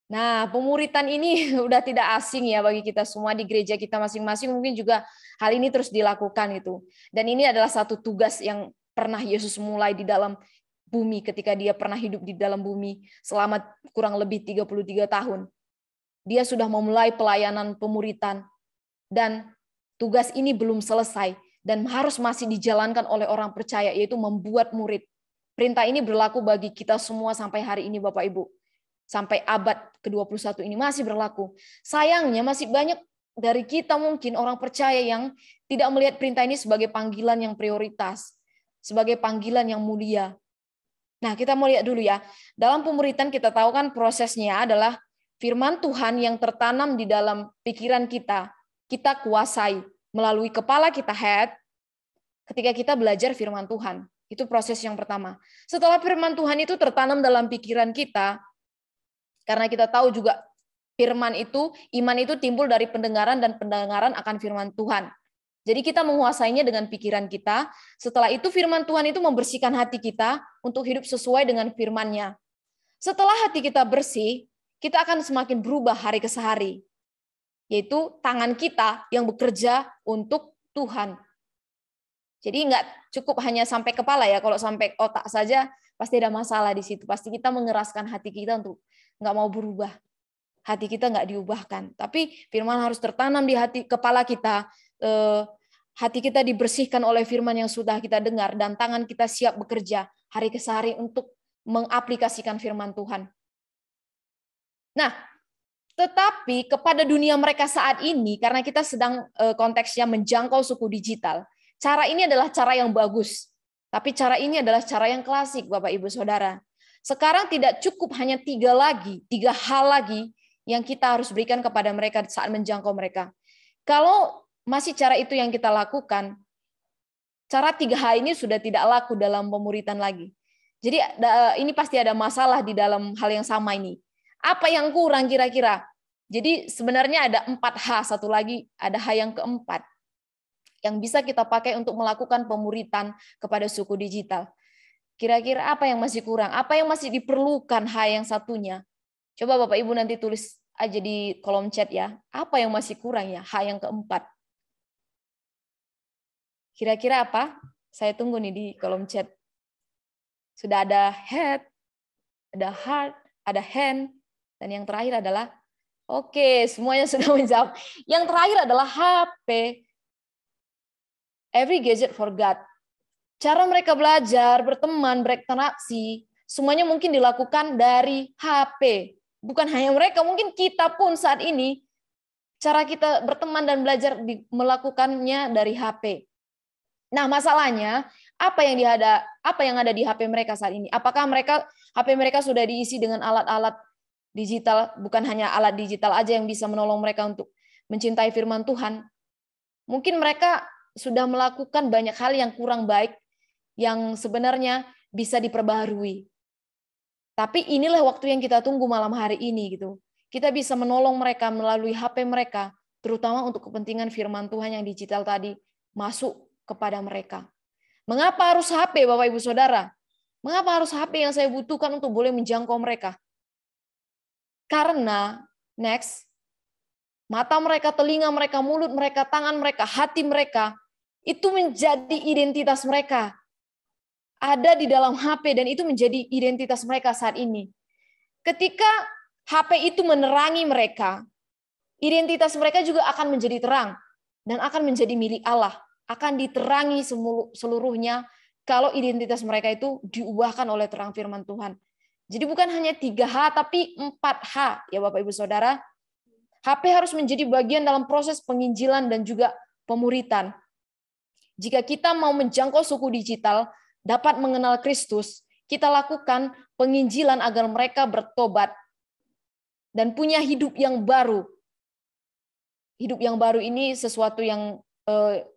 Nah, pemuritan ini udah tidak asing ya bagi kita semua di gereja kita masing-masing, mungkin juga hal ini terus dilakukan itu. Dan ini adalah satu tugas yang pernah Yesus mulai di dalam bumi ketika dia pernah hidup di dalam bumi selama kurang lebih 33 tahun. Dia sudah memulai pelayanan pemuritan dan tugas ini belum selesai dan harus masih dijalankan oleh orang percaya, yaitu membuat murid. Perintah ini berlaku bagi kita semua sampai hari ini Bapak Ibu. Sampai abad ke-21 ini masih berlaku. Sayangnya masih banyak dari kita mungkin orang percaya yang tidak melihat perintah ini sebagai panggilan yang prioritas, sebagai panggilan yang mulia. Nah, kita mau lihat dulu ya. Dalam pemuritan kita tahu kan prosesnya adalah firman Tuhan yang tertanam di dalam pikiran kita kuasai melalui kepala kita head ketika kita belajar firman Tuhan. Itu proses yang pertama. Setelah firman Tuhan itu tertanam dalam pikiran kita, karena kita tahu juga firman itu, iman itu timbul dari pendengaran dan pendengaran akan firman Tuhan. Jadi kita menguasainya dengan pikiran kita. Setelah itu firman Tuhan itu membersihkan hati kita untuk hidup sesuai dengan firman-Nya. Setelah hati kita bersih, kita akan semakin berubah hari ke hari. Yaitu tangan kita yang bekerja untuk Tuhan. Jadi nggak cukup hanya sampai kepala ya, kalau sampai otak saja pasti ada masalah di situ. Pasti kita mengeraskan hati kita untuk nggak mau berubah. Hati kita nggak diubahkan. Tapi firman harus tertanam di hati kepala kita. Hati kita dibersihkan oleh firman yang sudah kita dengar dan tangan kita siap bekerja hari ke hari untuk mengaplikasikan firman Tuhan. Nah, tetapi kepada dunia mereka saat ini, karena kita sedang konteksnya menjangkau suku digital, cara ini adalah cara yang bagus. Tapi cara ini adalah cara yang klasik, Bapak Ibu Saudara. Sekarang tidak cukup hanya tiga hal lagi yang kita harus berikan kepada mereka saat menjangkau mereka. Kalau masih cara itu yang kita lakukan, cara 3H ini sudah tidak laku dalam pemuritan lagi. Jadi ini pasti ada masalah di dalam hal yang sama ini. Apa yang kurang kira-kira? Jadi sebenarnya ada 4H, satu lagi ada H yang keempat yang bisa kita pakai untuk melakukan pemuritan kepada suku digital. Kira-kira apa yang masih kurang? Apa yang masih diperlukan H yang satunya? Coba Bapak Ibu nanti tulis aja di kolom chat ya. Apa yang masih kurang ya? H yang keempat. Kira-kira apa? Saya tunggu nih di kolom chat. Sudah ada head, ada heart, ada hand, dan yang terakhir adalah oke, semuanya sudah menjawab. Yang terakhir adalah HP. Every gadget for God. Cara mereka belajar, berteman, berinteraksi, semuanya mungkin dilakukan dari HP. Bukan hanya mereka, mungkin kita pun saat ini, cara kita berteman dan belajar melakukannya dari HP. Nah, masalahnya, apa yang ada di HP mereka saat ini? Apakah HP mereka sudah diisi dengan alat-alat digital, bukan hanya alat digital aja yang bisa menolong mereka untuk mencintai firman Tuhan? Mungkin mereka sudah melakukan banyak hal yang kurang baik, yang sebenarnya bisa diperbaharui. Tapi inilah waktu yang kita tunggu malam hari ini gitu. Kita bisa menolong mereka melalui HP mereka, terutama untuk kepentingan firman Tuhan yang digital tadi masuk kepada mereka. Mengapa harus HP, Bapak Ibu Saudara? Mengapa harus HP yang saya butuhkan untuk boleh menjangkau mereka? Karena mata mereka, telinga mereka, mulut mereka, tangan mereka, hati mereka itu menjadi identitas mereka. Ada di dalam HP dan itu menjadi identitas mereka saat ini. Ketika HP itu menerangi mereka, identitas mereka juga akan menjadi terang dan akan menjadi milik Allah, akan diterangi seluruhnya kalau identitas mereka itu diubahkan oleh terang firman Tuhan. Jadi bukan hanya 3H tapi 4H ya Bapak Ibu Saudara. HP harus menjadi bagian dalam proses penginjilan dan juga pemuritan. Jika kita mau menjangkau suku digital, dapat mengenal Kristus, kita lakukan penginjilan agar mereka bertobat dan punya hidup yang baru. Hidup yang baru ini sesuatu yang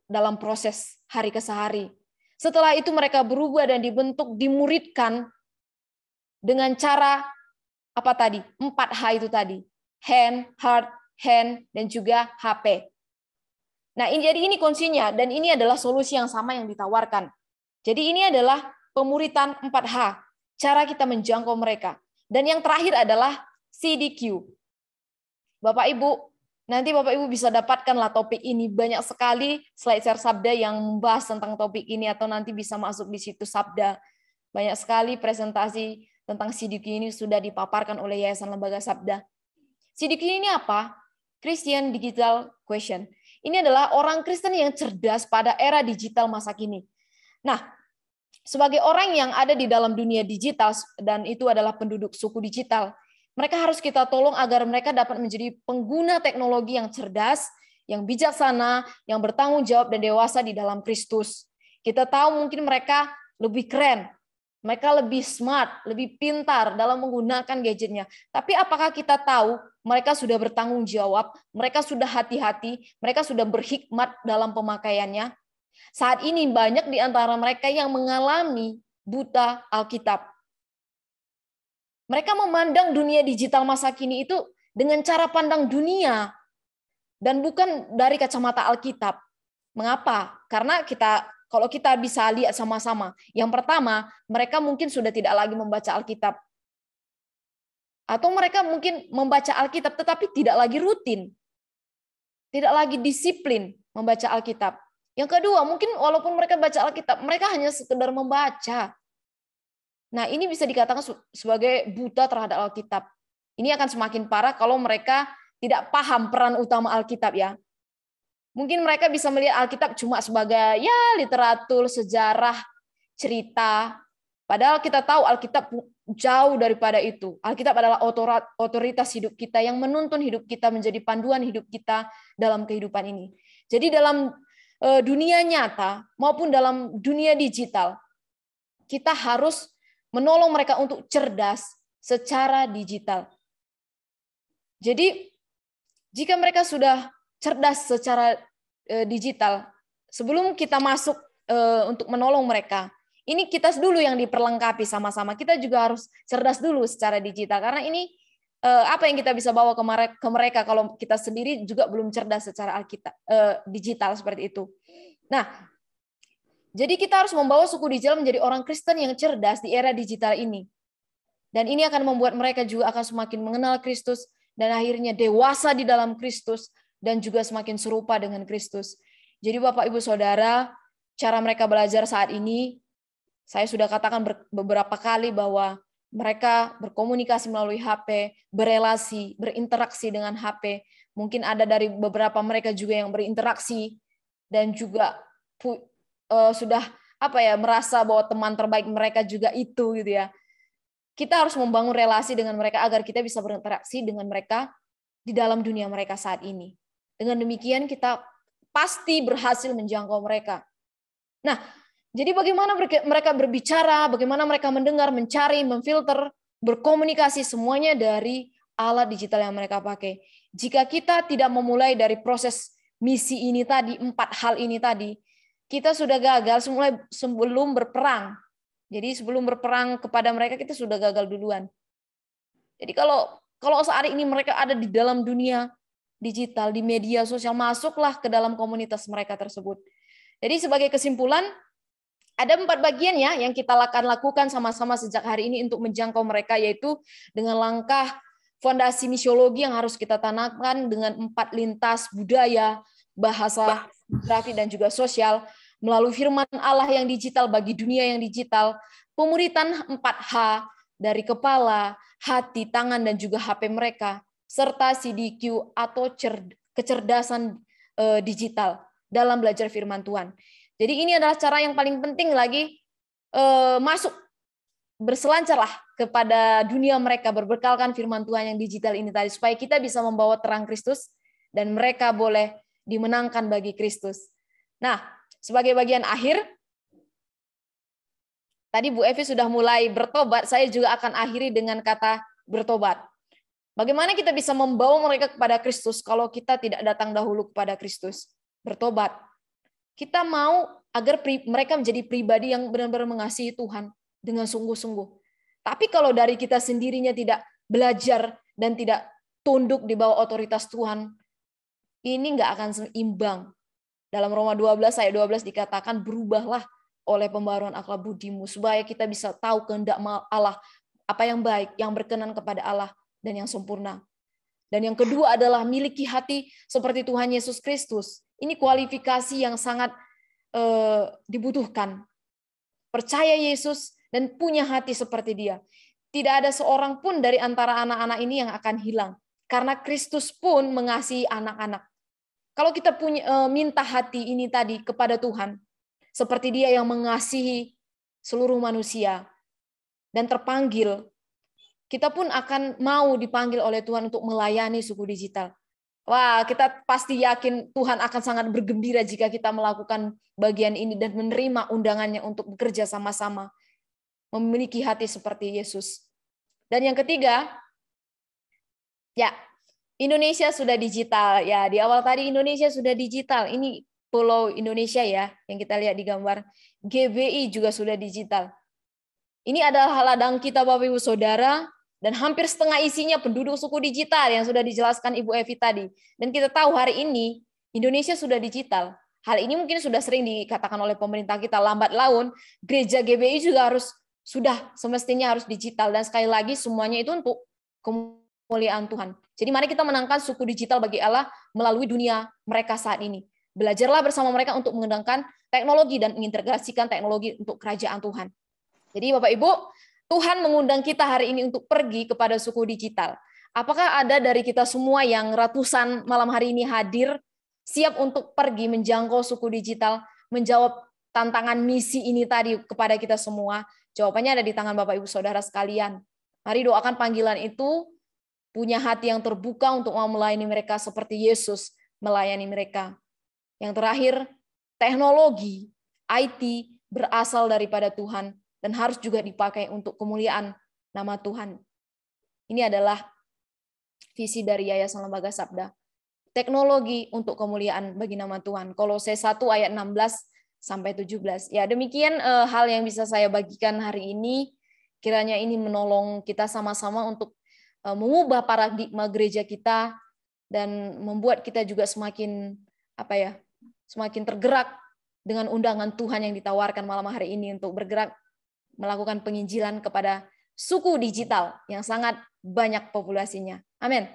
dalam proses hari ke hari. Setelah itu mereka berubah dan dibentuk, dimuridkan dengan cara apa tadi? 4H itu tadi. Hand, heart, hand, dan juga HP. Nah, jadi ini kuncinya, dan ini adalah solusi yang sama yang ditawarkan. Jadi ini adalah pemuritan 4H, cara kita menjangkau mereka. Dan yang terakhir adalah CDQ. Bapak Ibu, nanti Bapak Ibu bisa dapatkanlah topik ini. Banyak sekali slide share Sabda yang membahas tentang topik ini, atau nanti bisa masuk di situs Sabda. Banyak sekali presentasi tentang CDQ ini sudah dipaparkan oleh Yayasan Lembaga Sabda. CDQ ini apa? Christian Digital Question. Ini adalah orang Kristen yang cerdas pada era digital masa kini. Nah, sebagai orang yang ada di dalam dunia digital, dan itu adalah penduduk suku digital, mereka harus kita tolong agar mereka dapat menjadi pengguna teknologi yang cerdas, yang bijaksana, yang bertanggung jawab dan dewasa di dalam Kristus. Kita tahu mungkin mereka lebih keren, mereka lebih smart, lebih pintar dalam menggunakan gadgetnya. Tapi apakah kita tahu mereka sudah bertanggung jawab, mereka sudah hati-hati, mereka sudah berhikmat dalam pemakaiannya? Saat ini banyak di antara mereka yang mengalami buta Alkitab. Mereka memandang dunia digital masa kini itu dengan cara pandang dunia dan bukan dari kacamata Alkitab. Mengapa? Karena kalau kita bisa lihat sama-sama, yang pertama, mereka mungkin sudah tidak lagi membaca Alkitab. Atau mereka mungkin membaca Alkitab tetapi tidak lagi rutin. Tidak lagi disiplin membaca Alkitab. Yang kedua, mungkin walaupun mereka baca Alkitab, mereka hanya sekedar membaca. Nah, ini bisa dikatakan sebagai buta terhadap Alkitab. Ini akan semakin parah kalau mereka tidak paham peran utama Alkitab ya. Mungkin mereka bisa melihat Alkitab cuma sebagai ya literatur, sejarah, cerita. Padahal kita tahu Alkitab jauh daripada itu. Alkitab adalah otoritas hidup kita yang menuntun hidup kita menjadi panduan hidup kita dalam kehidupan ini. Jadi dalam dunia nyata maupun dalam dunia digital, kita harus menolong mereka untuk cerdas secara digital. Jadi jika mereka sudah cerdas secara digital, sebelum kita masuk untuk menolong mereka, ini kita dulu yang diperlengkapi sama-sama. Kita juga harus cerdas dulu secara digital, karena ini apa yang kita bisa bawa ke mereka kalau kita sendiri juga belum cerdas secara digital seperti itu. Nah, jadi kita harus membawa suku digital menjadi orang Kristen yang cerdas di era digital ini. Dan ini akan membuat mereka juga akan semakin mengenal Kristus dan akhirnya dewasa di dalam Kristus dan juga semakin serupa dengan Kristus. Jadi Bapak Ibu Saudara, cara mereka belajar saat ini, saya sudah katakan beberapa kali bahwa mereka berkomunikasi melalui HP, berelasi, berinteraksi dengan HP. Mungkin ada dari beberapa mereka juga yang berinteraksi dan juga sudah merasa bahwa teman terbaik mereka juga itu gitu ya. Kita harus membangun relasi dengan mereka agar kita bisa berinteraksi dengan mereka di dalam dunia mereka saat ini. Dengan demikian kita pasti berhasil menjangkau mereka. Nah, jadi bagaimana mereka berbicara, bagaimana mereka mendengar, mencari, memfilter, berkomunikasi, semuanya dari alat digital yang mereka pakai. Jika kita tidak memulai dari proses misi ini tadi, 4 hal ini tadi, kita sudah gagal sebelum berperang. Jadi sebelum berperang kepada mereka, kita sudah gagal duluan. Jadi kalau saat ini mereka ada di dalam dunia digital, di media sosial, masuklah ke dalam komunitas mereka tersebut. Jadi sebagai kesimpulan, ada 4 bagian ya yang kita akan lakukan sama-sama sejak hari ini untuk menjangkau mereka, yaitu dengan langkah fondasi misiologi yang harus kita tanamkan dengan 4 lintas budaya, bahasa, geografi, dan juga sosial, melalui firman Allah yang digital bagi dunia yang digital, pemuritan 4H dari kepala, hati, tangan, dan juga HP mereka, serta CDQ atau kecerdasan digital dalam belajar firman Tuhan. Jadi ini adalah cara yang paling penting lagi masuk, berselancarlah kepada dunia mereka, berbekalkan firman Tuhan yang digital ini tadi, supaya kita bisa membawa terang Kristus dan mereka boleh dimenangkan bagi Kristus. Nah, sebagai bagian akhir, tadi Bu Evi sudah mulai bertobat, saya juga akan akhiri dengan kata bertobat. Bagaimana kita bisa membawa mereka kepada Kristus kalau kita tidak datang dahulu kepada Kristus? Bertobat. Kita mau agar mereka menjadi pribadi yang benar-benar mengasihi Tuhan dengan sungguh-sungguh. Tapi kalau dari kita sendirinya tidak belajar dan tidak tunduk di bawah otoritas Tuhan, ini nggak akan seimbang. Dalam Roma 12 ayat 12 dikatakan, berubahlah oleh pembaruan akal budimu, supaya kita bisa tahu kehendak Allah, apa yang baik, yang berkenan kepada Allah, dan yang sempurna. Dan yang kedua adalah miliki hati seperti Tuhan Yesus Kristus. Ini kualifikasi yang sangat dibutuhkan. Percaya Yesus dan punya hati seperti Dia. Tidak ada seorang pun dari antara anak-anak ini yang akan hilang. Karena Kristus pun mengasihi anak-anak. Kalau kita minta hati ini tadi kepada Tuhan, seperti Dia yang mengasihi seluruh manusia dan terpanggil, kita pun akan mau dipanggil oleh Tuhan untuk melayani suku digital. Wah, kita pasti yakin Tuhan akan sangat bergembira jika kita melakukan bagian ini dan menerima undangannya untuk bekerja sama-sama, memiliki hati seperti Yesus. Dan yang ketiga, ya, Indonesia sudah digital. Ya, di awal tadi Indonesia sudah digital. Ini pulau Indonesia ya, yang kita lihat di gambar. GBI juga sudah digital. Ini adalah ladang kita Bapak Ibu Saudara, dan hampir setengah isinya penduduk suku digital yang sudah dijelaskan Ibu Evi tadi. Dan kita tahu hari ini Indonesia sudah digital. Hal ini mungkin sudah sering dikatakan oleh pemerintah kita, lambat laun gereja GBI juga sudah semestinya harus digital. Dan sekali lagi semuanya itu untuk kemuliaan Tuhan. Jadi mari kita menangkan suku digital bagi Allah melalui dunia mereka saat ini. Belajarlah bersama mereka untuk mengembangkan teknologi dan mengintegrasikan teknologi untuk kerajaan Tuhan. Jadi Bapak Ibu, Tuhan mengundang kita hari ini untuk pergi kepada suku digital. Apakah ada dari kita semua yang ratusan malam hari ini hadir, siap untuk pergi menjangkau suku digital, menjawab tantangan misi ini tadi kepada kita semua? Jawabannya ada di tangan Bapak Ibu Saudara sekalian. Mari doakan panggilan itu, punya hati yang terbuka untuk mau melayani mereka seperti Yesus melayani mereka. Yang terakhir, teknologi, IT berasal daripada Tuhan, dan harus juga dipakai untuk kemuliaan nama Tuhan. Ini adalah visi dari Yayasan Lembaga Sabda. Teknologi untuk kemuliaan bagi nama Tuhan. Kolose 1 ayat 16 sampai 17. Ya, demikian hal yang bisa saya bagikan hari ini. Kiranya ini menolong kita sama-sama untuk mengubah paradigma gereja kita dan membuat kita juga semakin semakin tergerak dengan undangan Tuhan yang ditawarkan malam hari ini untuk bergerak melakukan penginjilan kepada suku digital yang sangat banyak populasinya. Amin.